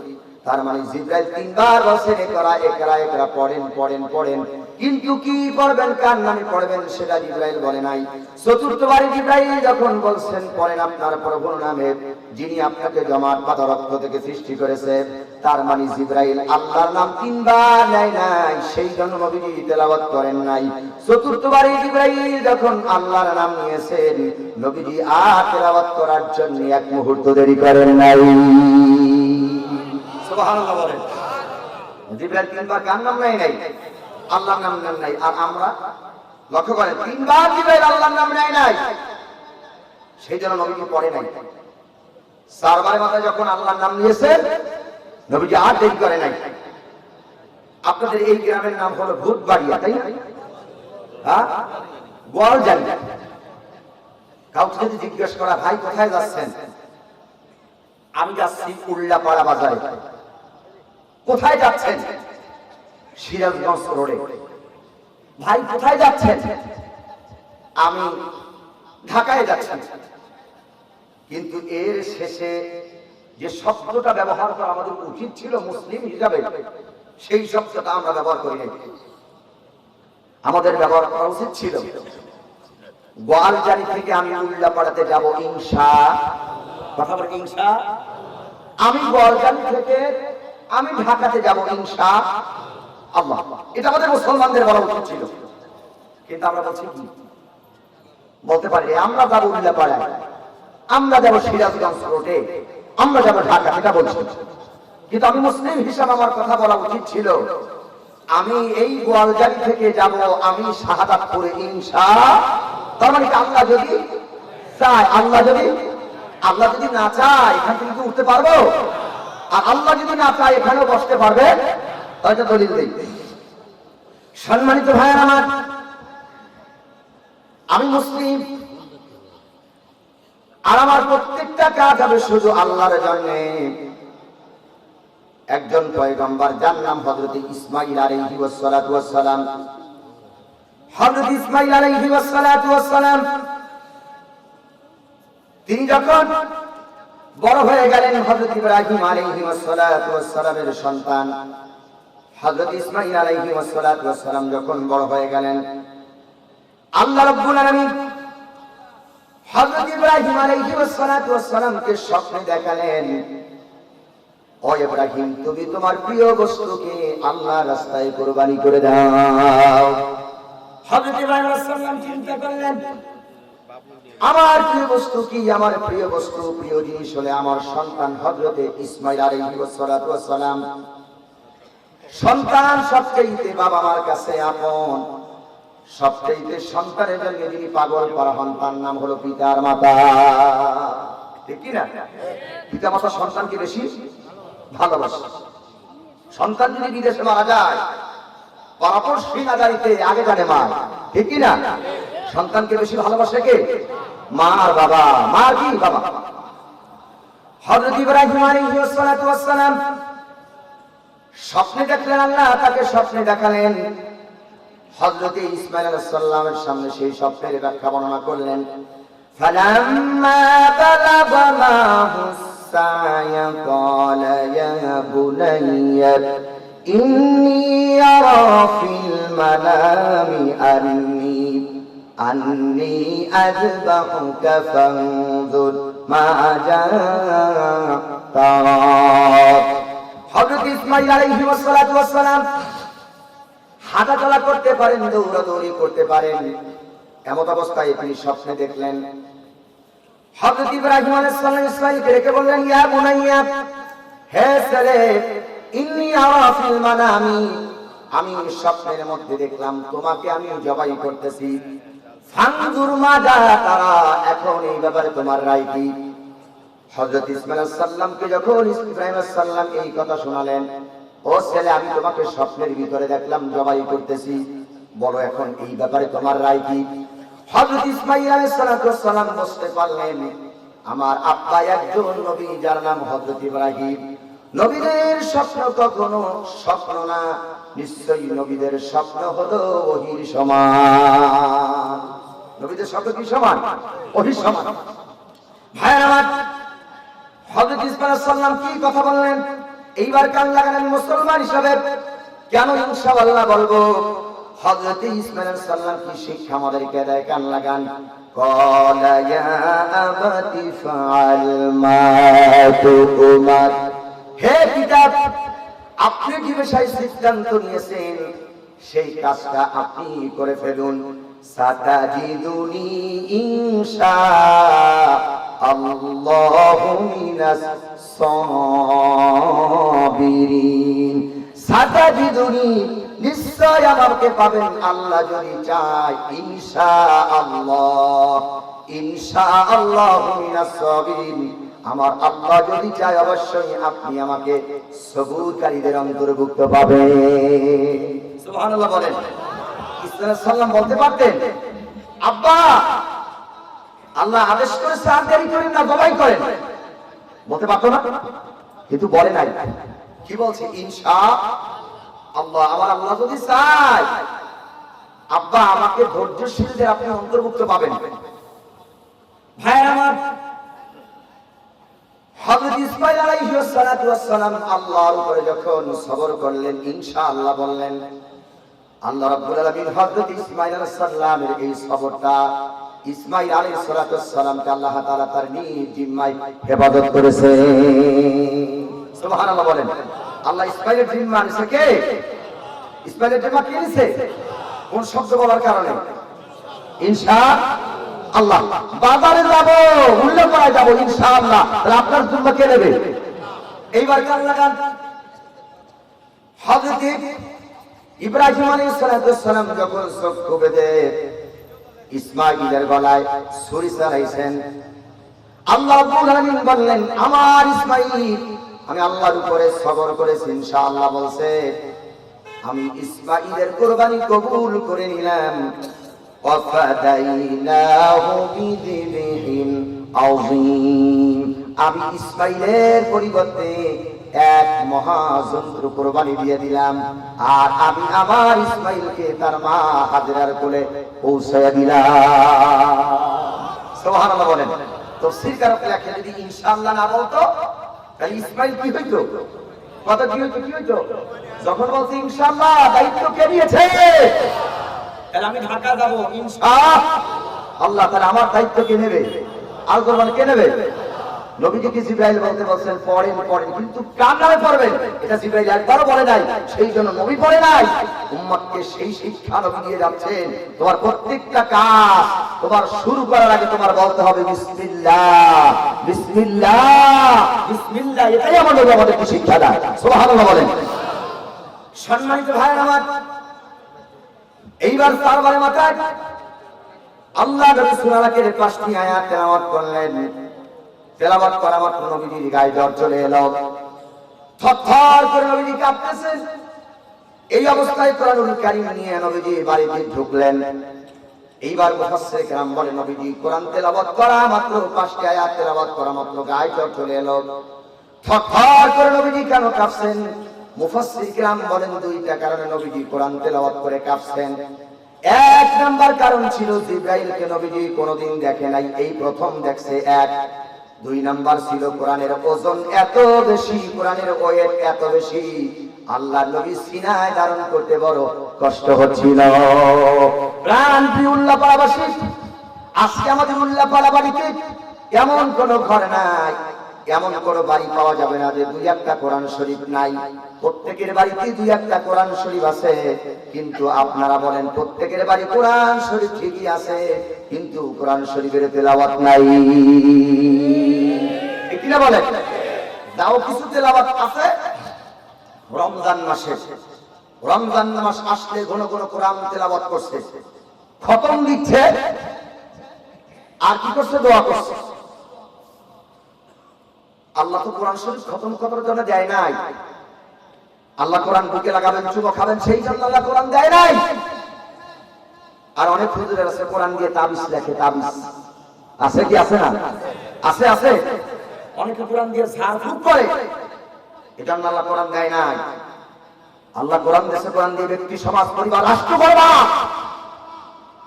S1: তার মানে জিবরাইল 3বার বলছেন ইকরা ইকরা ইকরা, পড়েন পড়েন পড়েন, কিন্তু কি পড়বেন, কার নামে পড়বেন সেটা জিবরাইল বলে নাই। চতুর্থবার জিবরাইল যখন বলছেন পড়েন আপনার প্রভুর নামে যিনি আপনাকে জমাট বাঁধা রক্ত থেকে সৃষ্টি করেছে, তার মানে জিবরাইল আল্লাহর নাম 3বার নেয় নাই, সেই জন্য নবীজি তেলাওয়াত করেন নাই। চতুর্থবার জিবরাইল যখন আল্লাহর নাম নিয়েছেন, নবীজি আর তেলাওয়াত করার জন্য এক মুহূর্ত দেরি করেন নাই। সুবহানাল্লাহ বলেন। জিবরাইল 3বার কার নাম নেয় নাই? আল্লাহর নাম নেন নাই। আর আমরা লক্ষ্য করেন 3বার জিবরাইল আল্লাহর নাম নেয় নাই, সেই জন্য নবীজি পড়ে নাই। 4বারের মাথায় যখন আল্লাহর নাম নিয়েছেন, নবীজি আর দেরি করে নাই। আপনাদের এই গ্রামের নাম হলো ভূতবাড়িয়া, তাই না? হ্যাঁ, গোয়ালজানি। কাউকে যদি জিজ্ঞেস করা ভাই কোথায় যাচ্ছেন, আমি যাচ্ছি উল্লাপাড়া বাজারে। কোথায় যাচ্ছেন? সিরাজগঞ্জ রোডে। ভাই কোথায় যাচ্ছেন? আমি ঢাকায় যাচ্ছি। কিন্তু এর শেষে যে শব্দটা ব্যবহার করা আমাদের উচিত ছিল মুসলিম হিসাবে, সেই শব্দটা আমরা ব্যবহার করি নাই। আমাদের ব্যবহার করা উচিত ছিল গোয়ালজানি থেকে আমি উল্লাপাড়াতে যাব ইনশাআল্লাহ। কথা বলে ইনশাআল্লাহ। আমি গোয়ালজানি থেকে আমি ঢাকাতে যাব ইনশাআল্লাহ। এটা আমাদের মুসলমানদের বলা উচিত ছিল, কিন্তু আমরা বলছি কি? বলতে পারি আমরা যাবো উল্লাপাড়ায়, আমরা যাবো সিরাজগঞ্জ রোডে, আমরা যাবো ঢাকা, এটা বলছি। কিন্তু আমি মুসলিম হিসাবে আমার কথা বলা উচিত ছিল আমি এই গোয়ালজারি থেকে যাব, আমি শাহাদাত করে ইনশাআল্লাহ। তার মানে কি আল্লাহ যদি চায়, আল্লাহ যদি না চায় এখান থেকে কি উঠতে পারবো? আর আল্লাহ যদি না চায় এখানেও বসতে পারবে? তাহলে দলিল দেই। সম্মানিত ভাইয়েরা আমার, আমি মুসলিম, আর আমার প্রত্যেকটা কাজ হবে শুধু আল্লাহর জন্য। একজন পয়গম্বর, যার নাম হযরত ইসমাঈল আলাইহি ওয়াসসালাতু ওয়াসসালাম। হযরত ইসমাঈল আলাইহি ওয়াসসালাতু ওয়াসসালাম তিনি যখন বড় হয়ে গেলেন, হযরত ইব্রাহিম আলাইহি ওয়াসসালাতু ওয়াসসালামের সন্তান হযরত ইসমাঈল আলাইহি ওয়াসসালাতু ওয়াসসালাম যখন বড় হয়ে গেলেন, আল্লাহ রাব্বুল আলামিন হযরত ইব্রাহিম আলাইহি ওয়াসসালাতু ওয়াসসালামকে স্বপ্নে দেখালেন, ও ইব্রাহিম, তুমি তোমার প্রিয় বস্তুকে আল্লাহর রাস্তায় কুরবানি করে দাও। হযরত ইব্রাহিম আলাইহিস সালাম চিন্তা করলেন, আমার প্রিয় বস্তু কি? আমার প্রিয় বস্তু, প্রিয় জিনিস হলে আমার সন্তান হযরত ইসমাঈল আলাইহিস সালাতু ওয়াস সালাম। সন্তান সবচেয়ে বাবা মার কাছে আপন, সবচেয়ে সন্তানের জন্য যিনি পাগল করা হন তার নাম হলো পিতার মাতা। ঠিক কি না? পিতা মাতা সন্তানকে বেশি ভালোবাসে। সন্তান যদি বিদেশে মারা যায়, পরপরশী নাজারিতে আগে জানে মা। ঠিক কি না? সন্তানকে বেশি ভালোবাসে কে? মা আর বাবা। মা কি বাবা। হযরত ইব্রাহিম আলাইহিস সালাতু ওয়াস সালাম স্বপ্নে দেখলেন, আল্লাহ তাকে স্বপ্নে দেখালেন। হযরত ইসমাঈল আলাইহিস সালামের সামনে সেই স্বপ্নের ব্যাখ্যা বর্ণনা করলেন। ফালাম্মা বালাগা মাহুস সায়া ক্বালা ইয়া বুনাইয়া ইন্নী আরা ফিল মানামি আন্নী আযবাহুকা ফানজুর মাযা তারা। হযরত ইসমাঈল আলাইহিস সালাতু ওয়াস সালাম হাঁটাচলা করতে পারেন, দৌড়াদৌড়ি করতে পারেন, এমন অবস্থায় তিনি স্বপ্নে দেখলেন। হযরত ইব্রাহিম আলাইহিস সালাম ইসমাঈলকে ডেকে বললেন, ইয়া বুনাইয়া, হে ছেলে, ইন্নী আরা ফিল মানামি, আমি স্বপ্নের মধ্যে দেখলাম তোমাকে আমি জবাই করতেছি। ফানজুর মাযা তারা, এখন এই ব্যাপারে তোমার রায় কি? হযরত ইসমাঈল আলাইহিস সালামকে যখন ইব্রাহিম আলাইহিস সালাম এই কথা শোনালেন, ও ছেলে, আমি তোমাকে স্বপ্নের ভিতরে দেখলাম জবাই করতেছি, বলো এখন এই ব্যাপারে তোমার রায় কি? হযরত ইসমাঈল আলাইহিস সালাম বুঝতে পারলেন, আমার আব্বা একজন নবী, যার নাম হযরত ইব্রাহিম। নবীদের স্বপ্ন কখনো স্বপ্ন না, নিশ্চয়ই নবীদের স্বপ্ন হলো ওহীর সমান। নবীদের স্বপ্ন কি সমান? ওহীর সমান। ভাইরা আমার, হযরত ইসমাঈল আলাইহিস সালাম কি কথা বললেন? এইবার কান লাগান, আমি মুসলমান হিসাবে কেন ইনশাআল্লাহ বলবো? হযরত ইসমাঈল আলাইহিস সালাম কি শিক্ষা আমাদেরকে দেয়? কান লাগান। ক্বালা ইয়া আবাতি ফাআল মা তুমার, হে পিতা, আপনি যে বিষয়ে সিদ্ধান্ত নিয়েছেন সেই কাজটা আপনি করে ফেলুন। সাতাজিদুনি ইনশাআল্লাহু মিনাস সাবিরিন। সাতাজিদুনি, নিশ্চয় আমাকে পাবেন আল্লাহ যদি চায়, ইনশাআল্লাহ, ইনশাআল্লাহু মিনাস সাবিরিন, আমার আল্লাহ যদি চায় অবশ্যই আপনি আমাকে সবুরকারীদের অন্তর্ভুক্ত পাবেন। সুবহানাল্লাহ বলেন। ইসমাঈল সাল্লাম বলতে পারতেন, আব্বা আল্লাহ আদেশ করেছে আর দেরি করেন না, জবাই করেন, বলতে পারতো না? কিন্তু বলে নাই। কি বলছে? ইনশাআল্লাহ, আমার আল্লাহ যদি চায়, আব্বা আমাকে ধৈর্যশীলদের আপনি অন্তর্ভুক্ত পাবেন। ভাই আমার, হযরত ইসমাঈল আলাইহিস সালাতু ওয়াস সালাম আল্লাহর উপরে যখন সবর করলেন, ইনশাআল্লাহ বললেন, আল্লাহ রাব্বুল আলামিন হযরত ইসমাঈল আলাইহিস সালামের এই সবরটা ইসমাঈল আলাইহিস সালাতু ওয়াস সালামকে আল্লাহ তাআলা তার নিজ জিম্মায় হেফাজত করেছে। সুবহানাল্লাহ বলেন। আল্লাহ ইসমাঈলের জিম্মা নিছে কে? ইসমাঈলের জিম্মা কে নিছে? কোন শব্দ বলার কারণে? ইনশাআল্লাহ। বাজারে যাব, মূল্য করা যাব, ইনশাআল্লাহ। তাহলে আপনার জিম্মা কে নেবে? এইবার কান লাগান। হযরত ইব্রাহিম আলাইহিস সালাম যখন চক্ষু বেঁধে ইসমাঈলের গলায় ছুরি চালাইছেন, আল্লাহ রাব্বুল আলামিন বললেন, আমার ইসমাঈল, আমি আল্লাহর উপরে সবর করেছি, ইনশাআল্লাহ বলছে, আমি ইসমাঈলের কুরবানি কবুল করে নিলাম। ওয়াফাদাইনাহু বিযিবহিন আযীম, আমি ইসমাঈলের পরিবর্তে এক মহাজন্তু কুরবানি দিয়ে দিলাম, আর আমি আমার ইসমাঈলকে তার মা হাজেরার কোলে পৌঁছায়া দিলাম। সুবহানাল্লাহ বলেন। তাফসীর কারক লেখে, যদি ইনশাআল্লাহ না বলতো তাহলে ইসমাঈল কি হইতো? কথা কি হইতো? কি হইতো? যখন বলছে ইনশাআল্লাহ, দায়িত্ব কে নিয়েছে? তাহলে আমি ঢাকা যাব ইনশাআল্লাহ, তাহলে আমার দায়িত্ব কে নেবে? আর কুরবানি কে নেবে? নবীজিকে জিবরাইল বলতে বলছেন, পড়েন পড়েন, কিন্তু কার নামে পড়বেন এটা জিবরাইল একবারও বলে নাই, সেই জন্য নবী পড়ে নাই। উম্মতকে সেই শিক্ষা নবী দিয়ে যাচ্ছেন, তোমার প্রত্যেকটা কাজ তোমার শুরু করার আগে তোমার বলতে হবে বিসমিল্লাহ, বিসমিল্লাহ, বিসমিল্লাহ। এটাই আমার নবী আমাদেরকে শিক্ষা দেয়। সুবহানাল্লাহ বলেন। সম্মানিত ভাইরা আমার, এইবার তারবারে মাথায় আল্লাহ নবী সূরা আলাকের 5টি আয়াত তেলাওয়াত করলেন। তেলাওয়াত করা মাত্র নবীজির গায়ে জ্বর চলে এলো, থরথর করে নবীজি কাঁপতেছেন। এই অবস্থায় কোরআনুল কারীম নিয়ে নবীজি বাড়িতে ঢুকলেন। এইবার মুফাসসির কেরাম বলেন, নবীজি কোরআন তেলাওয়াত করা মাত্র 5টি আয়াত তেলাওয়াত করা মাত্র গায়ে জ্বর চলে এলো। থরথর করে নবীজি কেন কাঁপছেন? মুফাসসির কেরাম বলেন, দুইটা কারণে নবীজি কোরআন তেলাওয়াত করে কাঁপছেন। এক নাম্বার কারণ ছিল, জিবরাইলকে নবীজি কোনোদিন দেখে নাই, এই প্রথম দেখছে। এক, দুই নাম্বার ছিল কোরআনের ওজন এত বেশি, কোরআনের ওয়েট এত বেশি, আল্লাহর নবী সিনায় ধারণ করতে বড় কষ্ট হচ্ছিল। প্রাণ প্রিয় উল্লাপাড়াবাসী, আজকে আমাদের উল্লাপাড়া বাড়িতে এমন কোন ঘর নাই, এমন কোন বাড়ি পাওয়া যাবে না যে দুই একটা কোরআন শরীফ নাই। প্রত্যেকের বাড়িতে দুই একটা কোরআন শরীফ আছে, কিন্তু আপনারা বলেন প্রত্যেকের বাড়ি কোরআন শরীফ ঠিকই আছে, কিন্তু কোরআন শরীফের তেলাওয়াত নাই। ঠিক না বলেন? যাও কিছু তেলাওয়াত আছে রমজান মাসে, রমজান মাস আসলে ঘন ঘন কোরআন তেলাওয়াত করছে, খতম দিচ্ছে, আর কি করছে? দোয়া করছে। আল্লাহ তো কোরআন শরীফ খতম করার জন্য দেয় নাই। আল্লাহ কোরআন বুকে লাগাবেন, চুমো খাবেন, সেই জন্য আল্লাহ কোরআন দেয় নাই। আর অনেক হুজুরের আছে কোরআন দিয়ে তাবিজ লেখে, তাবিজ আছে কি আছে না? আছে আছে। অনেকে কোরআন দিয়ে ঝাড়ফুঁক করে, এটা আল্লাহ কোরআন দেয় নাই। আল্লাহ কোরআন দেশে কোরআন দিয়ে ব্যক্তি, সমাজ, পরিবার, রাষ্ট্র করবা,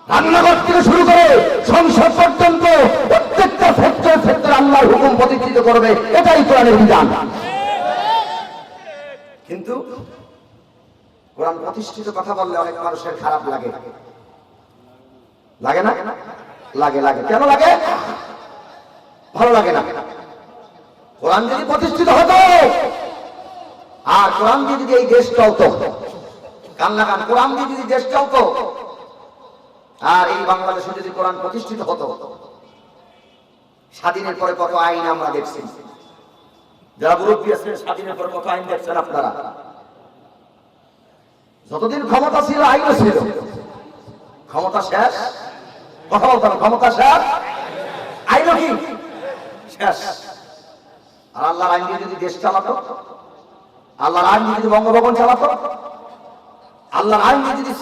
S1: রান্নাঘর থেকে শুরু করে সংসদ পর্যন্ত প্রত্যেকটা ক্ষেত্রে আল্লাহর হুকুম প্রতিষ্ঠিত করবে, এটাই কোরআনের বিধান। কিন্তু কোরআন প্রতিষ্ঠিত কথা বললে অনেক মানুষের খারাপ লাগে, লাগে না? লাগে লাগে। কেন লাগে? ভালো লাগে না। কোরআন যদি প্রতিষ্ঠিত হতো, আর কোরআন দিয়ে যদি এই দেশ চলতো, কান লাগান, কোরআন দিয়ে যদি দেশ চলতো, আর এই বাংলাদেশে যদি কোরআন প্রতিষ্ঠিত হতো, স্বাধীনের পরে কত আইন আমরা দেখছি, যারা মুরব্বী আছেন স্বাধীনের পরে কত আইন দেখছেন আপনারা। যতদিন ক্ষমতা ছিল আইনও ছিল, ক্ষমতা শেষ, কথা বলতে হবে, ক্ষমতা শেষ, আইনও কি শেষ। আর আল্লাহর আইন দিয়ে যদি দেশ চালাতো, আল্লাহর আইন দিয়ে যদি বঙ্গভবন চালাতো, আল্লাহর আইন দিয়ে যদি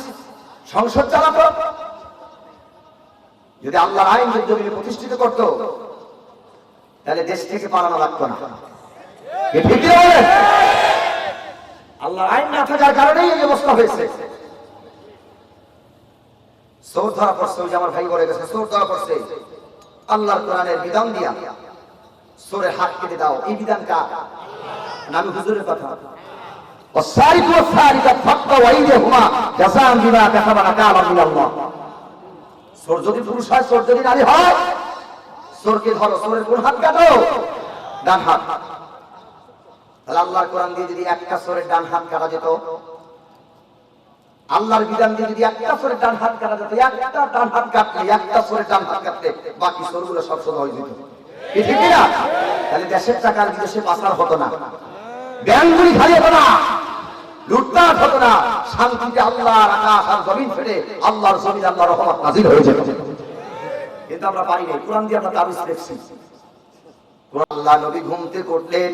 S1: সংসদ চালাতো, যদি আল্লাহর আইন যদি প্রতিষ্ঠিত করতো, তাহলে দেশ থেকে পালানো লাগতো না। আল্লাহর আইন না থাকার কারণেই এই অবস্থা হয়েছে। চোর ধরা পড়ছে, ওই যে আমার ভাই বলে গেছে, চোর ধরা পড়ছে আল্লাহর কোরআনের বিধান দিয়া, চোরের হাত কেটে দাও, এই বিধান কার? আমি হুজুরের কথা। চোর যদি পুরুষ হয়, চোর যদি নারী হয়, চোরকে ধরো, চোরের কোন হাত কাটো? ডান হাত। তাহলে আল্লাহর কোরআন দিয়ে যদি একটা চোরের ডান হাত কাটা যেত, আল্লাহর বিধান দিয়ে যদি একটা চোরের ডান হাত কাটা যেত, একটা ডান হাত কাটলে, একটা চোরের ডান হাত কাটলে বাকি চোরগুলো সব সোজা হয়ে যেত। ঠিক না? তাহলে দেশের টাকার বিদেশে পাচার হতো না, ব্যাংকগুলি খালি হতো না, লুটপাট হতো না, শান্তিতে আল্লাহর আকাশ আর জমিন ফেটে আল্লাহর জমিন আল্লাহর রহমত নাযিল হয়ে যেত। কিন্তু আমরা পারি না, কোরআন দিয়ে আমরা তাবিজ দেখছি। আল্লাহ নবী ঘুমতে করলেন,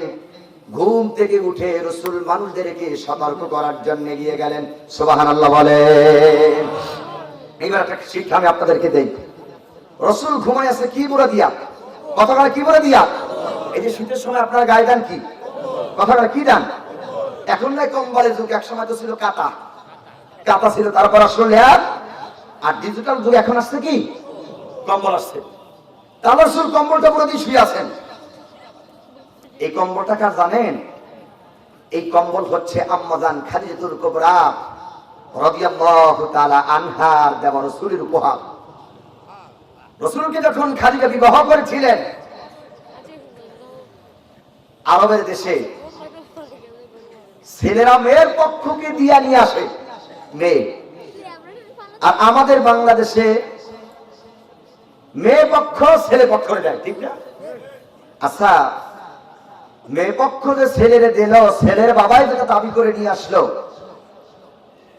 S1: ঘুম থেকে উঠে রাসূল মানুষদেরকে সতর্ক করার জন্য গিয়ে গেলেন। সুবহানাল্লাহ বলেন। এইবার একটা শিক্ষা আমি আপনাদেরকে দেই। রাসূল ঘুমায় আছে কি বলে দিয়া, কথাটা কি বলে দিয়া? এই যে শীতের সময় আপনারা গায়ে দেন কি, কথাটা কি দেন? এখন নাই কম্বলের যুগ, এক সময় তো ছিল কাঁথা, কাঁথা ছিল, তারপর আসলো লেয়ার, আর ডিজিটাল যুগ এখন আসছে কি কম্বল আসছে। তাহলে রাসূল কম্বলটা পুরো দিয়ে শুয়ে আছেন। এই কম্বলটা কার জানেন? এই কম্বল হচ্ছে আম্মাজান খাদিজাতুল কুবরা রাদিয়াল্লাহু তাআলা আনহার দেওয়া রাসূলের উপহার। রাসূলকে যখন খাদিজা বিবাহ করেছিলেন, আরবের দেশে ছেলেরা মেয়ের পক্ষকে দিয়া নিয়ে আসে মেয়ে, আর আমাদের বাংলাদেশে মেয়ে পক্ষ ছেলে পক্ষ দেয়, ঠিক না? আচ্ছা, মেয়ে পক্ষ যে ছেলেরে দিল, ছেলের বাবাই যেটা দাবি করে নিয়ে আসলো,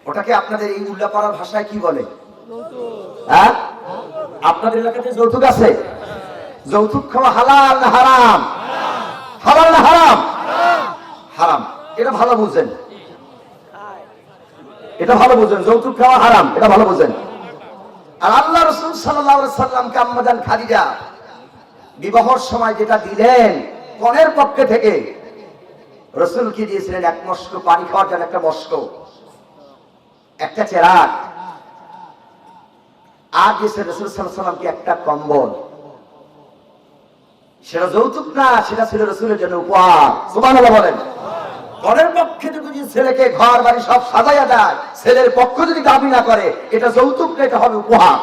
S1: ওটাকে আপনাদের এই উল্লাপাড়ার ভাষায় কি বলে? হ্যাঁ, আপনাদের এলাকাতে যৌতুক আছে? যৌতুক খাওয়া হালাল না হারাম? হালাল না হারাম? হারাম। এটা ভালো বুঝেন, এটা ভালো বুঝেন, যৌতুক খাওয়া হারাম, এটা ভালো বুঝেন। আর আল্লাহ রাসূল সাল্লাল্লাহু আলাইহি সাল্লামকে আম্মাজান খাদিজা বিবাহের সময় যেটা দিলেন কনের পক্ষে থেকে, রাসূল কি দিয়েছিলেন? এক মস্ক পানি খাওয়ার জন্য একটা মস্ক, একটা চেরাগ, আর দিয়েছেন রাসূল সাল্লাল্লাহু আলাইহি সাল্লামকে একটা কম্বল। সেটা যৌতুক না, সেটা ছিল রাসূলের জন্য উপহার। সুবহানাল্লাহ বলেন। কনের পক্ষে যদি ছেলেকে ঘর বাড়ি সব সাজাইয়া দেয়, ছেলের পক্ষ যদি দাবি না করে, এটা যৌতুক না, এটা হবে উপহার।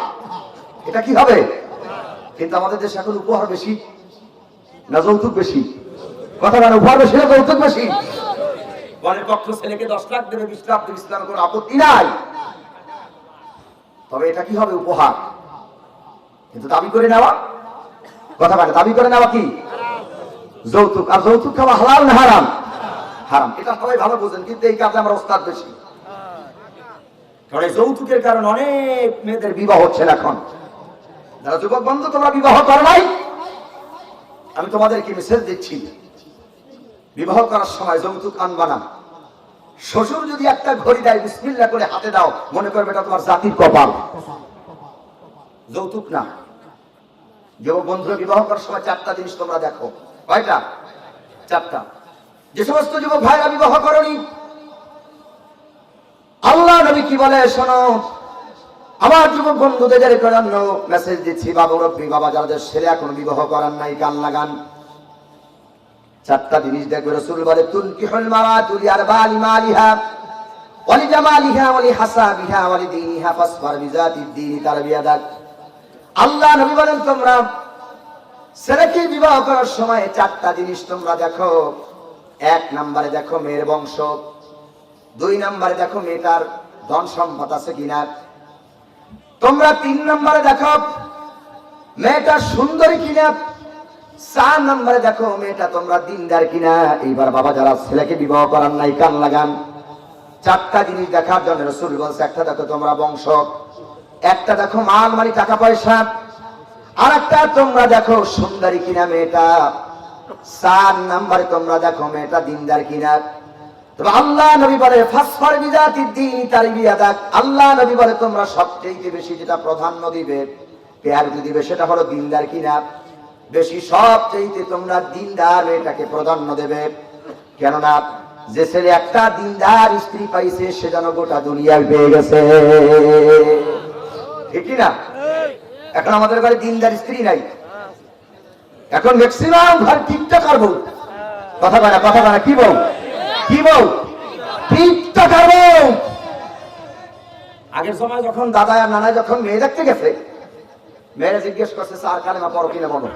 S1: এটা কি হবে? কিন্তু আমাদের দেশে এখন উপহার বেশি না যৌতুক বেশি? কথা বলেন, উপহার বেশি না যৌতুক বেশি? কনের পক্ষ ছেলেকে 10 লাখ দেবে, 20 লাখ দেবে, ইসলামের কোনো আপত্তি নাই, তবে এটা কি হবে? উপহার। কিন্তু দাবি করে নেওয়া, কথা বলে, দাবি করে নেওয়া কি যৌতুক। আর যৌতুক খাওয়া হালাল না হারাম? হারাম। এটা সবাই ভালো বোঝেন, কিন্তু এই কাজে আমরা ওস্তাদ বেশি। কারণ এই যৌতুকের কারণে অনেক মেয়েদের বিবাহ হচ্ছে না। এখন যারা যুবক বন্ধু তোমরা বিবাহ করো নাই, আমি তোমাদেরকে মেসেজ দিচ্ছি, বিবাহ করার সময় যৌতুক আনবা না। শ্বশুর যদি একটা ঘড়ি দেয়, বিসমিল্লাহ করে হাতে দাও, মনে করবে এটা তোমার জাতির কপাল, যৌতুক না। যুবক বন্ধুরা বিবাহ করার সময় 4টা জিনিস তোমরা দেখো। কয়টা? 4টা। যে সমস্ত যুবক ভাইরা বিবাহ করনি, আল্লাহ নবী কি বলে শোনো। আমার যুবক বন্ধুদের জন্য মেসেজ দিচ্ছি, বাবা মুরব্বী, বাবা যাদের ছেলে এখন বিবাহ করার নাই, কান লাগান। 4টা জিনিস দেখবে রাসূল বলে, তুনকিহুল মারাতু লিআরবা'i মালিহা ওয়া লিজামালিহা ওয়া লিহাসাবিহা ওয়া লিদীনিহা ফাসফার বিযাতিদ দীনি তারবিয়াদাক। আল্লাহ নবী বলেন, তোমরা ছেলেকে বিবাহ করার সময় 4টা জিনিস তোমরা দেখো। 1 নম্বরে দেখো মেয়ের বংশ, 2 নম্বরে দেখো মেয়েটার ধন সম্পদ আছে কিনা, তোমরা 3 নম্বরে দেখো মেয়েটা সুন্দরী কিনা, 4 নম্বরে দেখো মেয়েটা তোমরা দিনদার কিনা। এইবার বাবা যারা ছেলেকে বিবাহ করার নাই, কান লাগান। 4টা জিনিস দেখার জন্য রাসূল বলছে, একটা দেখো তোমরা বংশ, একটা দেখো মাল মালি টাকা পয়সা, আর একটা তোমরা দেখো সুন্দরী কিনা মেয়েটা, 4 নম্বরে তোমরা দেখো মেয়েটা দিনদার কিনা। তবে আল্লাহ নবী বলে, ফাসফার বিযাতিদ দীনি তারবিয়াদাক। আল্লাহ নবী বলে, তোমরা সবচেয়ে বেশি যেটা প্রাধান্য দিবে, প্রায়োরিটি দিবে, সেটা হলো দিনদার কিনা। বেশি সবচেয়ে তোমরা দিনদার মেয়েটাকে প্রাধান্য দেবে। কেননা যে ছেলে একটা দিনদার স্ত্রী পাইছে, সে যেন গোটা দুনিয়ায় পেয়ে গেছে, ঠিক না? এখন আমাদের ঘরে দিনদার স্ত্রী নাই, এখন ম্যাক্সিমাম ঘর টিকটকার বউ। কথা বলে, কথা বলে, কি বউ? কি বউ? টিকটকার বউ। আগের সময় যখন দাদা আর নানা যখন মেয়ে দেখতে গেছে, মেয়েরা জিজ্ঞেস করছে, স্যার কালেমা পড়ো কিনা বলো,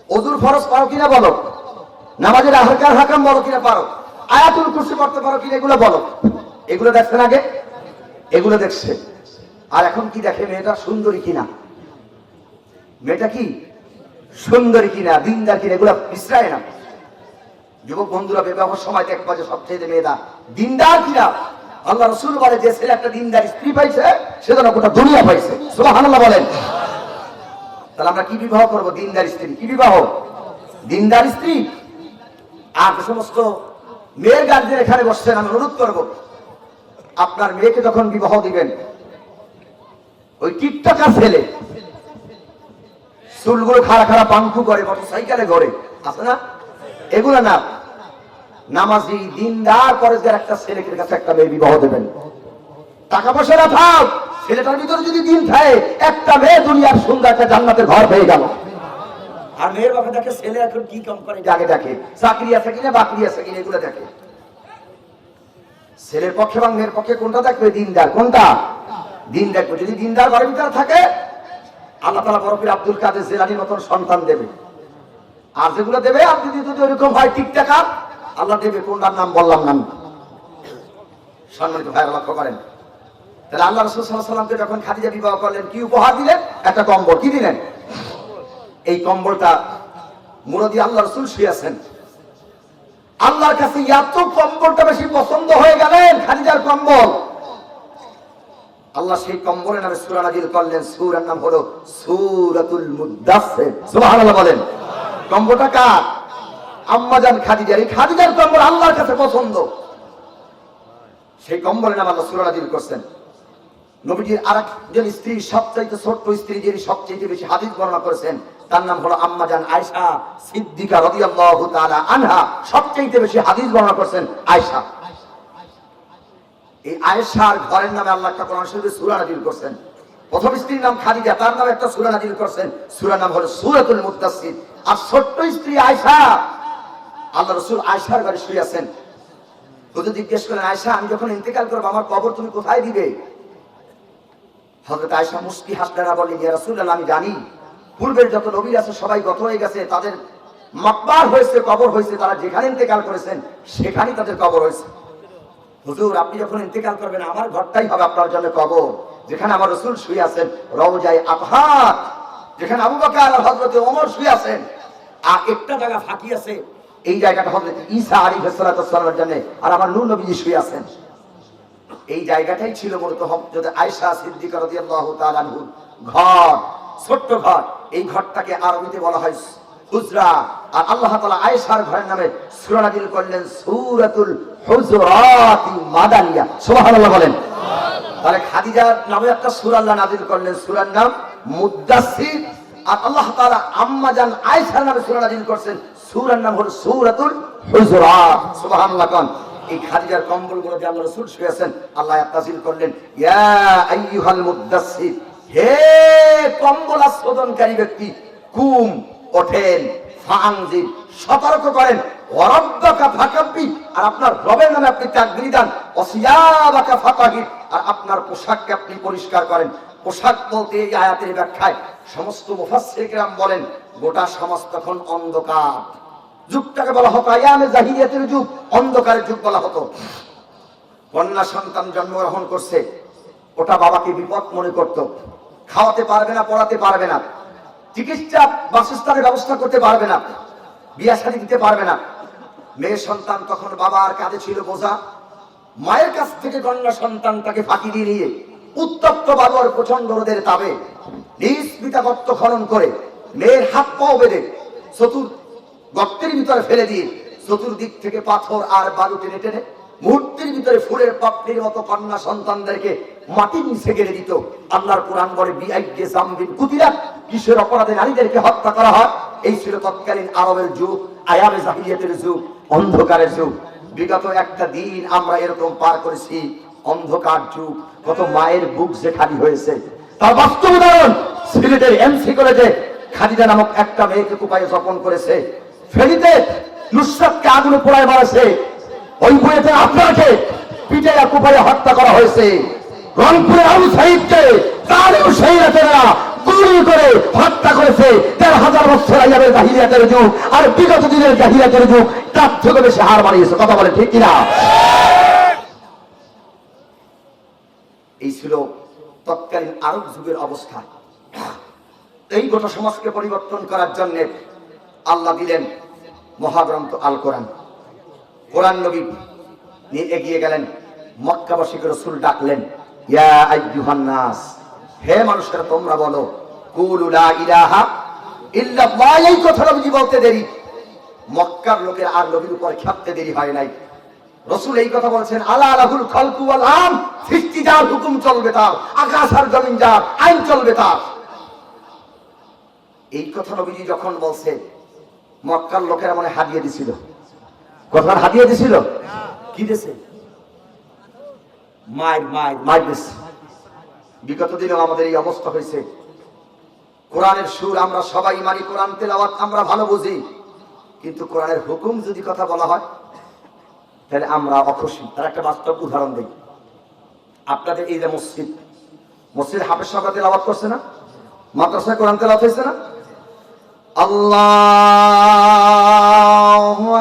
S1: ওযুর ফরজ পারো কিনা বলো, নামাজের আহকার হাকাম বলো কিনা পারো, আয়াতুল কুরসি পড়তে পারো কিনা, এগুলো বলো। এগুলো দেখছেন আগে, এগুলো দেখছে। আর এখন কি দেখে? মেয়েটা সুন্দরী কিনা, মেয়েটা কি সুন্দরী কিনা, দিনদার কিনা, এগুলো বিশ্রায় না। যুবক বন্ধুরা, বিবাহের সময় দেখবা যে সবচেয়ে মেয়েরা দিনদার কিনা। আল্লাহ রাসূল বলে যে ছেলে একটা দিনদার স্ত্রী পাইছে সে যেন গোটা দুনিয়া পাইছে। সুবহানাল্লাহ বলেন। তাহলে আমরা কি বিবাহ করব? দিনদার স্ত্রী। কি বিবাহ? দিনদার স্ত্রী। আর সমস্ত মেয়ের গার্জেন এখানে বসছেন, আমি অনুরোধ করব আপনার মেয়েকে যখন বিবাহ দিবেন, ওই টিকটকার ছেলে চুলগুলো খাড়া খাড়া পাঙ্কু করে, মোটরসাইকেলে ঘরে আছে না, এগুলো না। নামাজি দিনদার পরেজগার একটা ছেলেকে কাছে একটা মেয়ে বিবাহ দেবেন। টাকা পয়সা না থাক, ছেলেটার ভিতরে যদি দিন থাকে, একটা মেয়ে দুনিয়ার সুন্দর একটা জান্নাতের ঘর পেয়ে গেল। আর মেয়ের বাবা দেখে ছেলে এখন কি কম করে, আগে দেখে চাকরি আছে কিনা, বাকরি আছে কিনা, এগুলো দেখে। ছেলের পক্ষে বা মেয়ের পক্ষে কোনটা দেখবে? দিনদার। কোনটা? দিন দেখবে। যদি দিনদার ঘরের ভিতরে থাকে, আল্লাহ তাআলা বরফির আব্দুল কাদের জিলানীর মতন সন্তান দেবে। আর যেগুলো দেবে, আপনি যদি ওইরকম হয় টিকটাকার, আল্লাহ দেবে কোনটার নাম বললাম না। সম্মানিত ভাইরা লক্ষ্য করেন, তাহলে আল্লাহ রাসূল সাল্লাল্লাহু আলাইহি ওয়াসাল্লামকে যখন খাদিজা বিবাহ করলেন, কি উপহার দিলেন? একটা কম্বল। কি দিলেন? এই কম্বলটা মুরাদি আল্লাহ রাসূল শুয়ে আছেন, আল্লাহর কাছে এত কম্বলটা বেশি পছন্দ হয়ে গেলেন, খাদিজার কম্বল। আল্লাহ সেই কম্বলের নামে সূরা নাযিল করলেন। সূরার নাম হলো সূরাতুল মুদ্দাসসির। সুবহানাল্লাহ বলেন। কম্বলটা কার? আম্মাজান খাদিজার। এই খাদিজার কম্বল আল্লাহর কাছে পছন্দ। সেই কম্বলের নাম আল্লাহ সূরা নাযিল করছেন। নবীজির আরেকজন স্ত্রী, সবচাইতে ছোট্ট স্ত্রী, যিনি সবচেয়ে বেশি হাদিস বর্ণনা করেছেন, তার নাম হলো আম্মাজান আয়েশা সিদ্দিকা রাদিয়াল্লাহু তাআলা আনহা। সবচেয়ে বেশি হাদিস বর্ণনা করেছেন আয়েশা। এই আয়েশার ঘরের নামে আল্লাহ একটা কোরআন শরীফে সূরা নাযিল করছেন। প্রথম স্ত্রীর নাম খাদিজা, তার নামে একটা সূরা নাযিল করছেন। সূরার নাম হলো সূরাতুল মুদ্দাসসির। আর ছোট্ট স্ত্রী আয়েশা, আল্লাহ রাসূল আয়েশার ঘরে শুয়ে আছেন। হুজুর জিজ্ঞেস করেন, আয়েশা, আমি যখন ইন্তেকাল করব আমার কবর তুমি কোথায় দিবে? হযরত আয়েশা মুস্কি হাসলেন, বললেন, ইয়া রাসূলুল্লাহ, আমি জানি পূর্বের যত নবী আছে সবাই গত হয়ে গেছে, তাদের মাকবার হয়েছে, কবর হয়েছে, তারা যেখানে ইন্তেকাল করেছেন সেখানেই তাদের কবর হয়েছে। হুজুর, আপনি যখন ইন্তেকাল করবেন আমার ঘরটাই হবে আপনার জন্য কবর, যেখানে আমার রাসূল শুয়ে আছেন, রওজায়ে আতহার, যেখানে আবু বকর আর হযরত ওমর শুয়ে আছেন। আর একটা জায়গা ফাঁকি আছে, এই জায়গাটা হযরত ঈসা আলাইহিস সালামের জন্য, আর আমার নূর নবীজি শুয়ে আছেন। এই জায়গাটাই ছিল মূলত হযরত আয়েশা সিদ্দিকা রাদিয়াল্লাহু তাআলা আনহুর ঘর, ছোট্ট ঘর। এই ঘরটাকে আরবিতে বলা হয় হুজরা। আর আল্লাহ তাআলা আয়েশার ঘরের নামে সূরা নাযিল করলেন সূরাতুল হুজুরাত মাদানিয়া। সুবহানাল্লাহ বলেন। তাহলে খাদিজার নামে একটা সূরা আল্লাহ নাযিল করলেন, সূরার নাম মুদ্দাসসির। আর আল্লাহ তাআলা আম্মাজান আয়েশার নামে সূরা নাযিল করেছেন, সূরার নাম হলো সূরাতুল হুজুরাত। সুবহানাল্লাহ কোন। এই খাদিজার কম্বলগুলো যে আল্লাহ রাসূল শুয়ে আছেন, আল্লাহ আয়াত নাযিল করলেন, ইয়া আইয়ুহাল মুদ্দাসসির, হে কম্বল আচ্ছাদনকারী ব্যক্তি, কুম, ওঠেন, ফাআনজির, সতর্ক করেন, ওয়ারাব্বাকা ফাকাব্বির, আর আপনার রবের নামে আপনি তাকবীর দেন, ওয়াসিয়াবাকা ফাতাহির, আর আপনার পোশাককে আপনি পরিষ্কার করেন। পোশাক বলতে এই আয়াতের ব্যাখ্যায় সমস্ত মুফাসসির কিরাম বলেন, গোটা সমাজ তখন অন্ধকার, যুগটাকে বলা হতো আয়ামে জাহিলিয়াতের যুগ, অন্ধকারের যুগ বলা হতো। কন্যা সন্তান জন্মগ্রহণ করছে, ওটা বাবাকে বিপদ মনে করত, খাওয়াতে পারবে না, পড়াতে পারবে না, চিকিৎসা বাসস্থানের ব্যবস্থা করতে পারবে না, বিয়া শাদী দিতে পারবে না। মেয়ে সন্তান তখন বাবার কাঁধে ছিল বোঝা। মায়ের কাছ থেকে কন্যা সন্তানটাকে ফাঁকি দিয়ে নিয়ে উত্তপ্ত বাবার প্রচন্ড রোদের তাবে নিজ পিতা গর্ত খনন করে মেয়ের হাত পাও বেঁধে গর্তের ভিতরে ফেলে দিয়ে চতুর্দিক থেকে পাথর আর বালু টেনে টেনে মুহূর্তের ভিতরে ফুলের পাপড়ির মতো কন্যা সন্তানদেরকে মাটির নিচে গেড়ে দিত। আল্লাহর কোরআন বলে, বিআইয়ে জামবিন কুতিলাত, কিসের অপরাধে নারীদেরকে হত্যা করা হয়। এই ছিল তৎকালীন আরবের যুগ, আয়ামে জাহিলিয়াতের যুগ, অন্ধকারের যুগ। বিগত একটা দিন আমরা এরকম পার করেছি, অন্ধকার যুগ। কত মায়ের বুক যে খালি হয়েছে তার বাস্তব উদাহরণ সিলেটের এমসি কলেজে খাদিজা নামক একটা মেয়েকে কুপায়ে জপন করেছে, ফেনীতে নুসরাতকে আগুনে পোড়ায় মারেছে, ওই বইতে আপনাকে পিটাইয়া কুপায়ে হত্যা করা হয়েছে, রংপুরে আবু সাঈদকে তারও সেই রাতেরা গুলি করে হত্যা করেছে। ১৩,০০০ বছর আগে জাহিলিয়াতের যুগ আর বিগত দিনের জাহিলিয়াতের যুগ তার থেকে বেশি হার মানিয়েছে। কথা বলে ঠিক কিনা? এই ছিল তৎকালীন আরব যুগের অবস্থা। এই গোটা সমাজকে পরিবর্তন করার জন্য আল্লাহ দিলেন মহাগ্রন্থ আল কোরআন। কোরআন নবী নিয়ে এগিয়ে গেলেন। মক্কাবাসীকে রাসূল ডাকলেন, ইয়া আইয়ুহান নাস, হে মানুষেরা তোমরা বলো, কুলু লা ইলাহা ইল্লাল্লাহ। এই কথা নবী বলতে দেরি, মক্কার লোকের আর নবীর উপর খেপতে দেরি হয় নাই। রাসূল এই কথা বলছেন, আলা লাহুল খালকু ওয়াল আম, সৃষ্টি যার হুকুম চলবে তার, আকাশ আর জমিন যার আইন চলবে তার। এই কথা নবীজি যখন বলছে, মক্কার লোকেরা মনে হাদিয়ে দিছিল। কথার হাদিয়ে দিছিল, কি দিয়েছে? মায়ের দিচ্ছে। বিগত দিনেও আমাদের এই অবস্থা হয়েছে। কোরআনের সুর আমরা সবাই মানি, কোরআন তেলাওয়াত আমরা ভালো বুঝি, কিন্তু কোরআনের হুকুম যদি কথা বলা হয় তাহলে আমরা অখুশি। তার একটা বাস্তব উদাহরণ দিই। আপনাদের এই যে মসজিদ হাফেজ সাহেব তেলাওয়াত করছে না, মাদ্রাসায় কোরআন তেলাওয়াত হয়েছে না? আল্লাহু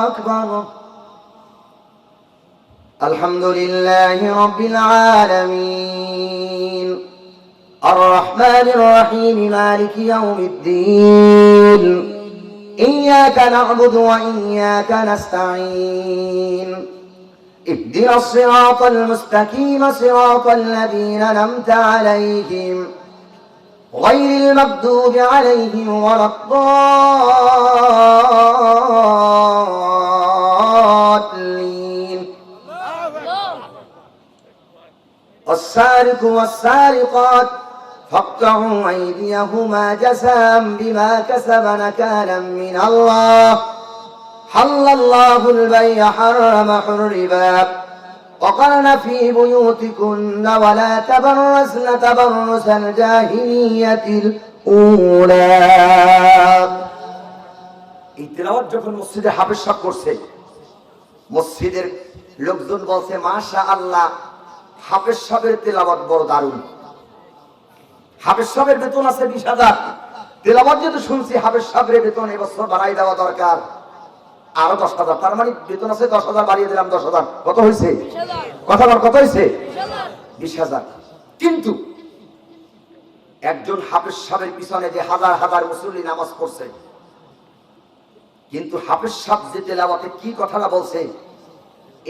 S1: আকবার, আলহামদুলিল্লাহি রাব্বিল আলামিন, আর রহমানির রহিম, মালিকি ইয়াউমিদ্দিন, ইয়্যাকা না'বুদু ওয়া ইয়্যাকা নাস্তাঈন, ইহদিনাস সিরাতাল মুস্তাকিম, সিরাতাল লাযীনা আন'আমতা আলাইহিম গায়রিল মাগদুবি আলাইহিম ওয়ালাদ-দাল্লিন। والسارق والسارقات فاقطعوا أيديهما جزاء بما كسبا نكالا من الله، حل الله البيع حرم الربا، وقرن في بيوتكن ولا تبرجن تبرج الجاهلية الأولى। এই তেলাওয়াত যখন মসজিদে হাফেজ সাহেব করছে, মসজিদের লোকজন বলছে, মাশাআল্লাহ, হাফেজ সাহেবের তেলাওয়াত বড় দারুণ। হাফেজ সাহেবের বেতন আছে 20,000, তেলাওয়াত যেহেতু শুনছি হাফেজ সাহেবের বেতন এবছর বাড়াই দেওয়া দরকার আরো 10,000। তার মানে বেতন আছে 10,000, বাড়িয়ে দিলাম 10,000। কত হয়েছে? কথা বল, কত হয়েছে? 20,000। কিন্তু একজন হাফেজ সাহেবের পিছনে যে হাজার হাজার মুসল্লি নামাজ পড়ছে, কিন্তু হাফেজ সাহেব যে তেলাওয়াতে কি কথাটা বলছে,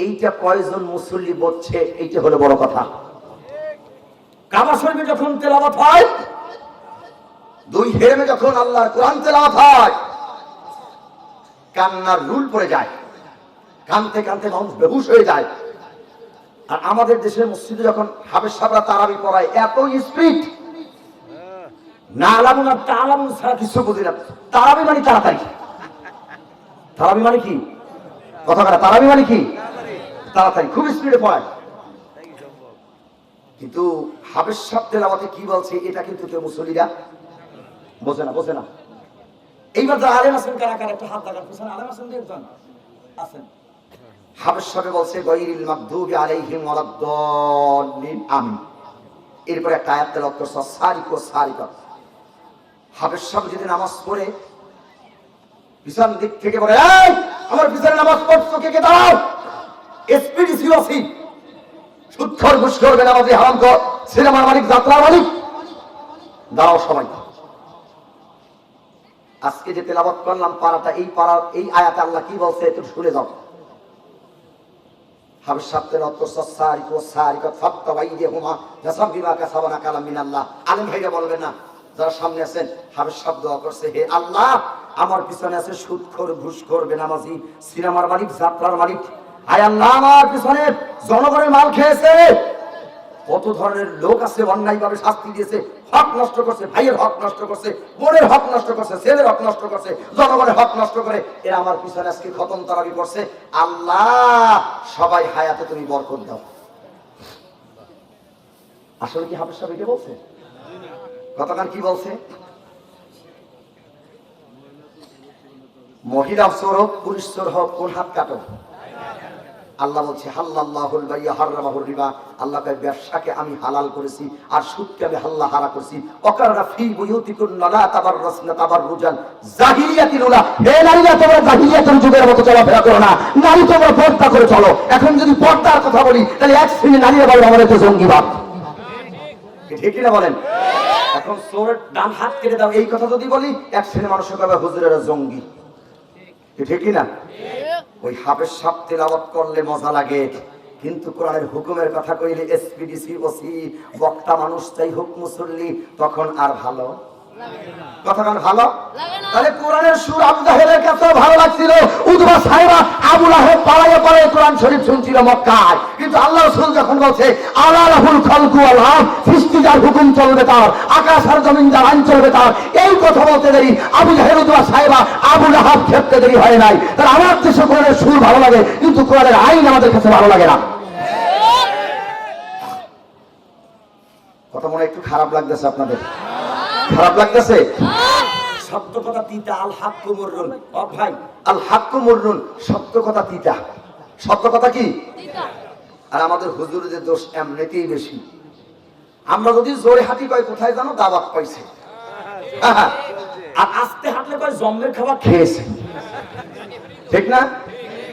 S1: এইটা কয়জন মুসল্লি বলছে, এইটা হলো বড় কথা। কাবা শরীফে যখন তেলাওয়াত হয়, দুই হেরেমে যখন আল্লাহর কোরআন তেলাওয়াত হয়, কান্নার রুল পড়ে যায়, কানতে কানতে মানুষ বেহুশ হয়ে যায়। আর আমাদের দেশের মসজিদে যখন হাফেজ সাহেবরা তারাবি পড়ায়, এত স্পিড, না আলামুন আর তালামুন ছাড়া কিছু বুঝি না। তারাবি মানে তাড়াতাড়ি। তারাবি মানে কি? কথা বলে, তারাবি মানে কি? তাড়াতাড়ি, খুব স্পিডে পড়ায়। কিন্তু হাফেজ সাহেব তেলাওয়াতে কি বলছে, এটা কিন্তু কেউ মুসল্লিরা বোঝে না। এইবার যারা আলেম আছেন, কারা কারা একটু হাত লাগান, পিছনে আলেম আছেন, দেখছেন আছেন। হাফেজ সাহেব বলছে গায়রিল মাগদুবি আলাইহিম ওয়ালাদ-দাল্লিন, আমিন। এরপর একটা আয়াত তেলাওয়াত করছে, সারিকু সারিকা। হাফেজ সাহেব যদি নামাজ পড়ে পিছন দিক থেকে বলে, এই আমার পিছনে নামাজ পড়ছো, কে দাঁড়াও, স্পিড সিওসি, সুৎখর ঘুষখোর বেনামাজি হারামখোর, সিনেমার মালিক, যাত্রার মালিক, দাঁড়াও সবাই। আজকে যে তেলাওয়াত করলাম পারাটা, এই পারার এই আয়াতে আল্লাহ কি বলছে একটু শুনে যাও। হাফেজ সাহেব তেলাওয়াত করছে, সারিকু সারিকাত ফাক্তাউ আইদিয়াহুমা জাযাআম বিমা কাসাবা নাকালাম মিনাল্লাহ। আলেম ভাইরা বলবেন না, যারা সামনে আছেন, হাফেজ সাহেব দোয়া করছে, হে আল্লাহ, আমার পিছনে আছে সুৎখোর ঘুষখোর বেনামাজি, সিনেমার মালিক, যাত্রার মালিক। আয় আল্লাহ, আমার পিছনে জনগণের মাল খেয়েছে, কত ধরনের লোক আছে অন্যায়ভাবে শাস্তি দিয়েছে, হক নষ্ট করছে, ভাইয়ের হক নষ্ট করছে, বোনের হক নষ্ট করছে, ছেলের হক নষ্ট করছে, জনগণের হক নষ্ট করে এরা আমার পিছনে আজকে খতম তারাবি করছে। আল্লাহ, সবাই হায়াতে তুমি বরকত দাও। আসলে কি হাফেজ সাহেব এটা বলছে? গতকাল কি বলছে? মহিলা চোর হোক, পুরুষ চোর হোক, কোন হাত কাটো। আল্লাহ বলছে, হাল্লাল্লাহুল বাইয়া হারামাহুর রিবা, আল্লাহ কয় ব্যবসাকে আমি হালাল করেছি আর সুদকে আমি হাল্লা হারা করেছি। ওয়াকারনা ফি বুয়ুতিকুন্না লা তাবাররাসনা তাবাররুজাল জাহিলিয়াতিল উলা, হে নারীরা, তোমরা জাহিলিয়াতের যুগের মতো চলাফেরা করো না, নারী তোমরা পর্দা করে চলো। এখন যদি পর্দার কথা বলি, তাহলে এক শ্রেণী নারীরা বলে আমাদের তো জঙ্গিবাদ, ঠিক না বলেন? এখন চোরের ডান হাত কেটে দাও, এই কথা যদি বলি, এক শ্রেণী মানুষের কবে হুজুরেরা জঙ্গি, ঠিক না? ওই হাফেজ সাহেব তেলাওয়াত করলে মজা লাগে, কিন্তু কোরআনের হুকুমের কথা কইলে এসপিডিসি ওসি বক্তা মানুষ চাই হুক মুসল্লি, তখন আর ভালো কতক্ষণ ভালো। তাহলে কোরআনের সুর আবু জাহেলের কাছে ভালো লাগছিল, উতবা সাহেবা আবু লাহেব পালায়ে পালায়ে কোরআন শরীফ শুনছিল মক্কায়, কিন্তু আল্লাহ রাসূল যখন বলছে আলা লাহুল খালকু ওয়াল আমর, সৃষ্টি যার হুকুম চলবে তার, আকাশ আর জমিন যার আইন চলবে তার, এই কথা বলতে দেরি আবু জাহেল উতবা সাহেবা আবু লাহাব খেপতে দেরি হয় নাই। তাহলে আমার দেশে কোরআনের সুর ভালো লাগে, কিন্তু কোরআনের আইন আমাদের কাছে ভালো লাগে না। কথা মনে একটু খারাপ লাগতেছে আপনাদের? খারাপ লাগতেছে? সত্য কথা তিতা, আল হাক্কু মুররুন। ও ভাই, আল হাক্কু মুররুন, সত্য কথা তিতা। সত্য কথা কি তিতা। আর আমাদের হুজুরদের দোষ এমনিতেই বেশি। আমরা যদি জোরে হাঁটি কয় কোথায় জানো দাওয়াত পাইছে, আর আস্তে হাঁটলে কয় জম্মের খাবার খেয়েছে, ঠিক না?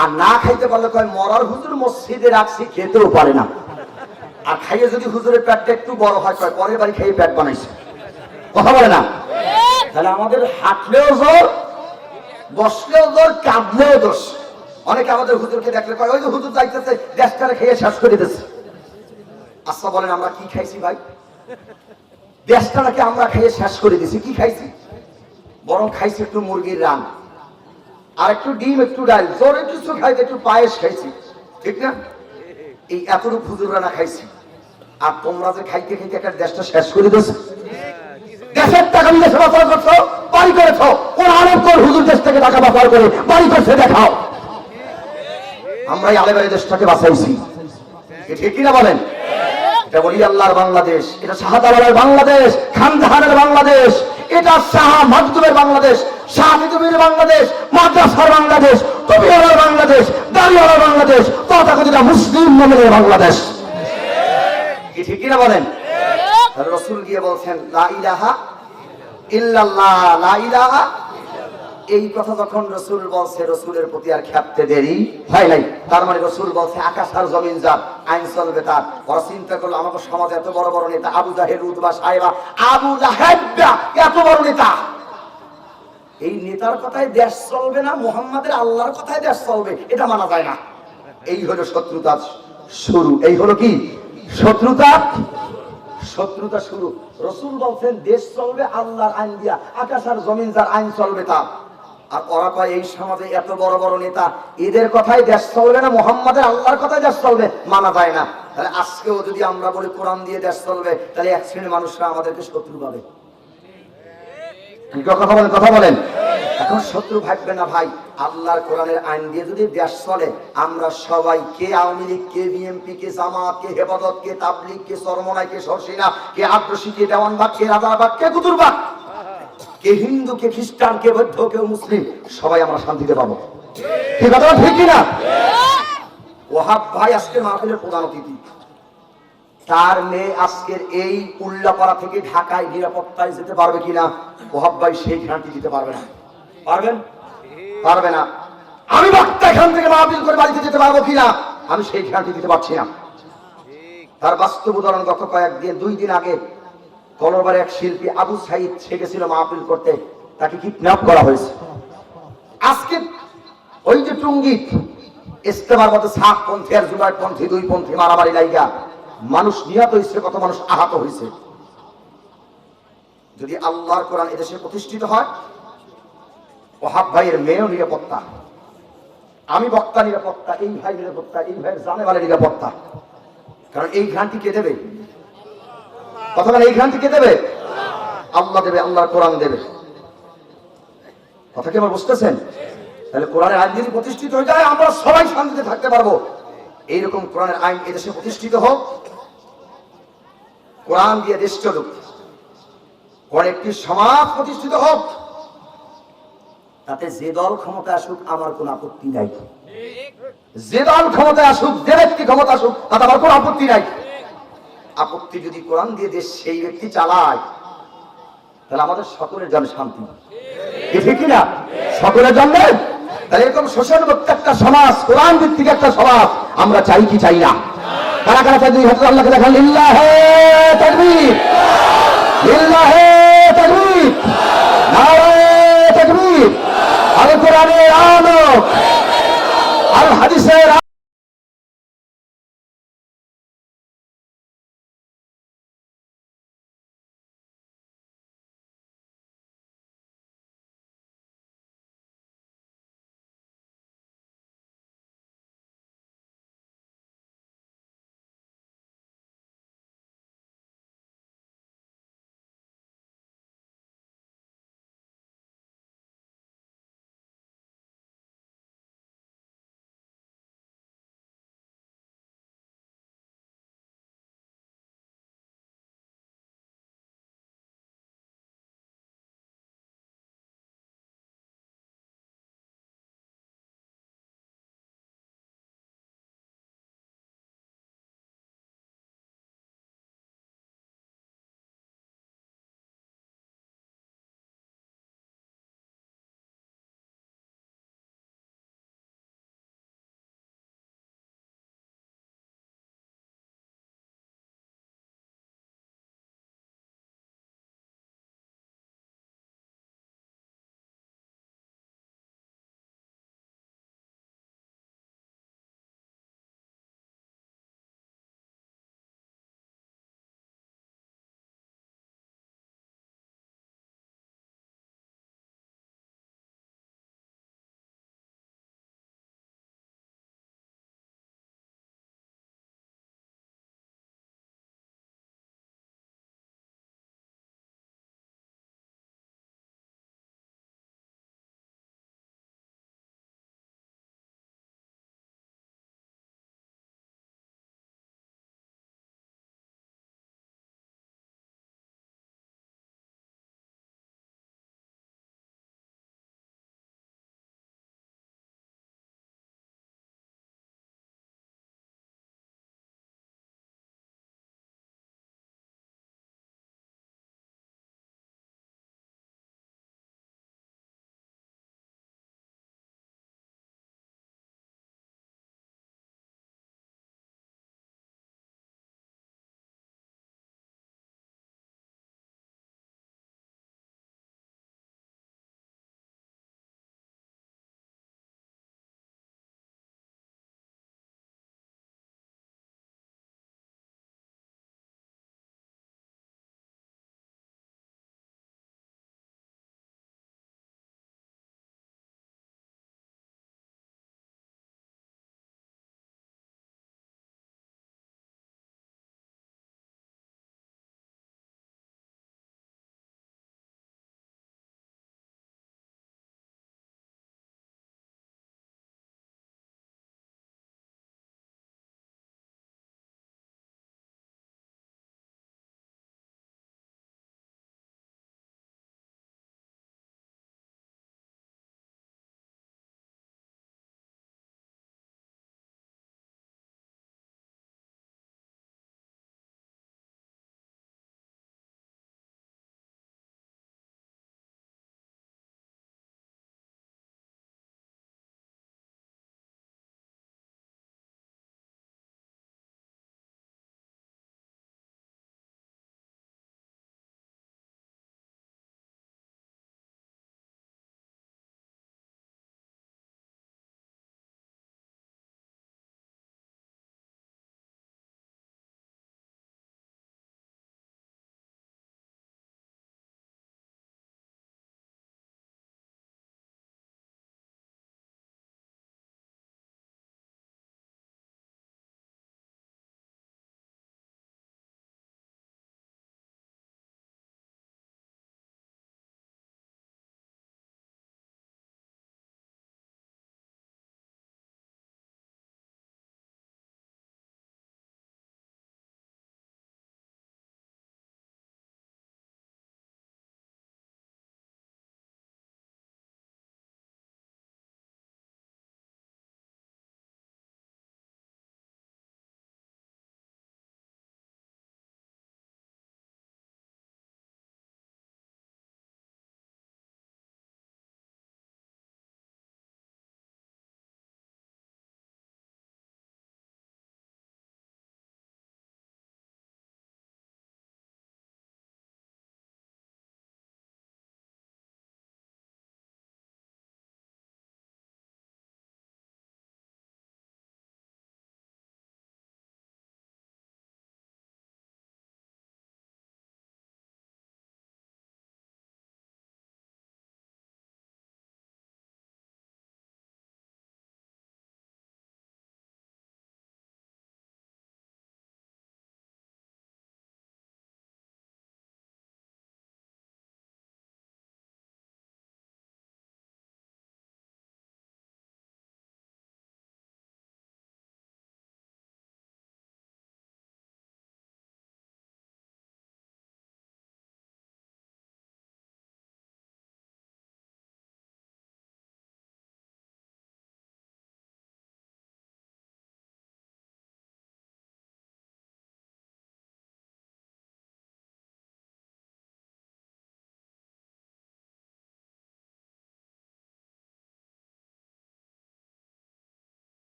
S1: আর না খাইতে পারলে কয় মরার হুজুর মসজিদে রাখছি, খেতেও পারে না। আর খাইয়ে যদি হুজুরের পেটটা একটু বড় হয় কয় পরের বাড়ি খেয়ে পেট বানাইছে, কথা বলে না? তাহলে আমাদের হাঁটলেও জোর, বসলেও জোর, কাঁদলেও দোষ। অনেকে আমাদের হুজুরকে দেখলে কয় ওই যে হুজুর যাইতেছে দেশটারে খেয়ে শেষ করে দিতেছে। আচ্ছা বলেন আমরা কি খাইছি ভাই? দেশটা নাকি আমরা খেয়ে শেষ করে দিছি? কি খাইছি? বরং খাইছি একটু মুরগির রান, আর একটু ডিম, একটু ডাল, জোরে কিছু খাইতে একটু পায়েস খাইছি, ঠিক না? এই এতটুকু হুজুররা না খাইছি, আর তোমরা যে খাইতে খাইতে একটা দেশটা শেষ করে দিয়েছে। দেশের টাকা বিদেশে বাঁচার করছো, বাড়ি করেছো, কোন আলেম কোন হুজুর দেশ থেকে টাকা বাঁচার করে বাড়ি করছে দেখাও। আমরাই আলেবাড়ি দেশটাকে বাঁচাইছি, ঠিক কিনা বলেন? এটা বলি আল্লাহর বাংলাদেশ, এটা শাহজালালের বাংলাদেশ, খানজাহানের বাংলাদেশ, এটা শাহ মাকদুমের বাংলাদেশ, শাহ মিদুমের বাংলাদেশ, মাদ্রাসার বাংলাদেশ, টুপিওয়ালার বাংলাদেশ, দাড়িওয়ালার বাংলাদেশ, তথাকথিত মুসলিম মুমিনের বাংলাদেশ, ঠিক কিনা বলেন? রাসূল গিয়ে বলছেন লা ইলাহা ইল্লাল্লাহ, লা ইলাহা। এই কথা যখন রাসূল বলছে, রাসূলের প্রতি আর খেপতে দেরি হয় নাই। তার মানে রাসূল বলছে আকাশ আর জমিন যার, আইন চলবে তার। ওরা চিন্তা করলো আমাদের সমাজে এত বড় বড় নেতা আবু জাহেল, উতবা সাহেবা, আবু লাহাব এত বড় নেতা, এই নেতার কথায় দেশ চলবে না, মুহাম্মাদের আল্লাহর কথায় দেশ চলবে, এটা মানা যায় না। এই হলো শত্রুতার শুরু। এই হলো কি শত্রুতা? শত্রুতা শুরু। রাসূল বলছেন দেশ চলবে আল্লাহর আইন দিয়া, আকাশ আর জমিন যার আইন চলবে তার। আর ওরা কয় এই সমাজে এত বড় বড় নেতা, এদের কথাই দেশ চলবে না, মুহাম্মাদের আল্লাহর কথাই দেশ চলবে, মানা যায় না। তাহলে আজকেও যদি আমরা বলি কোরআন দিয়ে দেশ চলবে, তাহলে এক শ্রেণীর মানুষরা আমাদেরকে শত্রু পাবে। কথা বলেন, কথা বলেন। এখন শত্রু ভাববে না ভাই, আল্লাহর কোরআনের আইন দিয়ে যদি দেশ চলে, আমরা সবাই, কে আওয়ামী লীগ, কে বিএনপি, কে জামাত, কে হেফাজত, কে তাবলীগ, কে চরমনাই, কে সরসিনা, কে আদ্রসি, কে দেওয়ানবাগ, কে রাজারবাগ, কে কুতুরবাগ, কে হিন্দু, কে খ্রিস্টান, কে বৌদ্ধ, কে মুসলিম, সবাই আমরা শান্তিতে পাবো। ঠিক কথা ঠিক কিনা? ওয়াহাব ভাই আজকে মাহফিলের প্রধান অতিথি, তার মেয়ে আজকের এই উল্লাপাড়া থেকে ঢাকায় নিরাপত্তায় যেতে পারবে কিনা, ওয়াহাব ভাই সেই গ্যারান্টি দিতে পারবে না। পারবেন? পারবে না। আমি বক্তা এখান থেকে মাহফিল করে বাড়িতে যেতে পারবো কিনা, আমি সেই গ্যারান্টি দিতে পারছি না। তার বাস্তব উদাহরণ গত কয়েকদিন, 2 দিন আগে কলরবারে এক শিল্পী আবু সাইদ সে গেছিল মাহফিল করতে, তাকে কিডন্যাপ করা হয়েছে। আজকে ওই যে টুঙ্গি ইস্তেমার মধ্যে সাতপন্থী আর জুলাইপন্থী, 2 পন্থী মারামারি লাইগা মানুষ নিহত হয়েছে, কত মানুষ আহত হয়েছে। যদি আল্লাহর কোরআন এদেশে প্রতিষ্ঠিত হয়, ওয়াহাব ভাইয়ের মেয়েও নিরাপত্তা, আমি বক্তা নিরাপত্তা, এই ভাই নিরাপত্তা, এই ভাইয়ের জানেওয়ালা নিরাপত্তা। কারণ এই গ্যারান্টি কে দেবে? কথা বলেন, এই গ্যারান্টি কে দেবে? আল্লাহ দেবে, আল্লাহর কোরআন দেবে। কথা কি আমার বুঝতেছেন? তাহলে কোরআনের আইন যদি প্রতিষ্ঠিত হয়ে যায়, আমরা সবাই শান্তিতে থাকতে পারবো। এইরকম কোরআনের আইন এদেশে প্রতিষ্ঠিত হোক, কোরআন দিয়ে দেশ চলুক, কোরআন একটি সমাজ প্রতিষ্ঠিত হোক, তাতে যে দল ক্ষমতা আসুক আমার কোন আপত্তি নাই। যে দল ক্ষমতা আসুক, যে ব্যক্তি ক্ষমতা আসুক, তাতে আমার কোন আপত্তি নাই। আপত্তি যদি কোরআন দিয়ে দেশ সেই ব্যক্তি চালায়, তাহলে আমাদের সকলের জন্য শান্তি, ঠিক কিনা? সকলের জন্য। তাহলে এরকম শোষণ মুক্ত একটা সমাজ, কোরআন ভিত্তিক একটা সমাজ আমরা চাই কি চাই না? কারা কারা চাই? 2 হাত আল্লাহকে দেখান। লিল্লাহে তাকবীর, লিল্লাহে তাকবীর, নারে তাকবীর। আল কোরআনের আলো,
S2: আল হাদিসের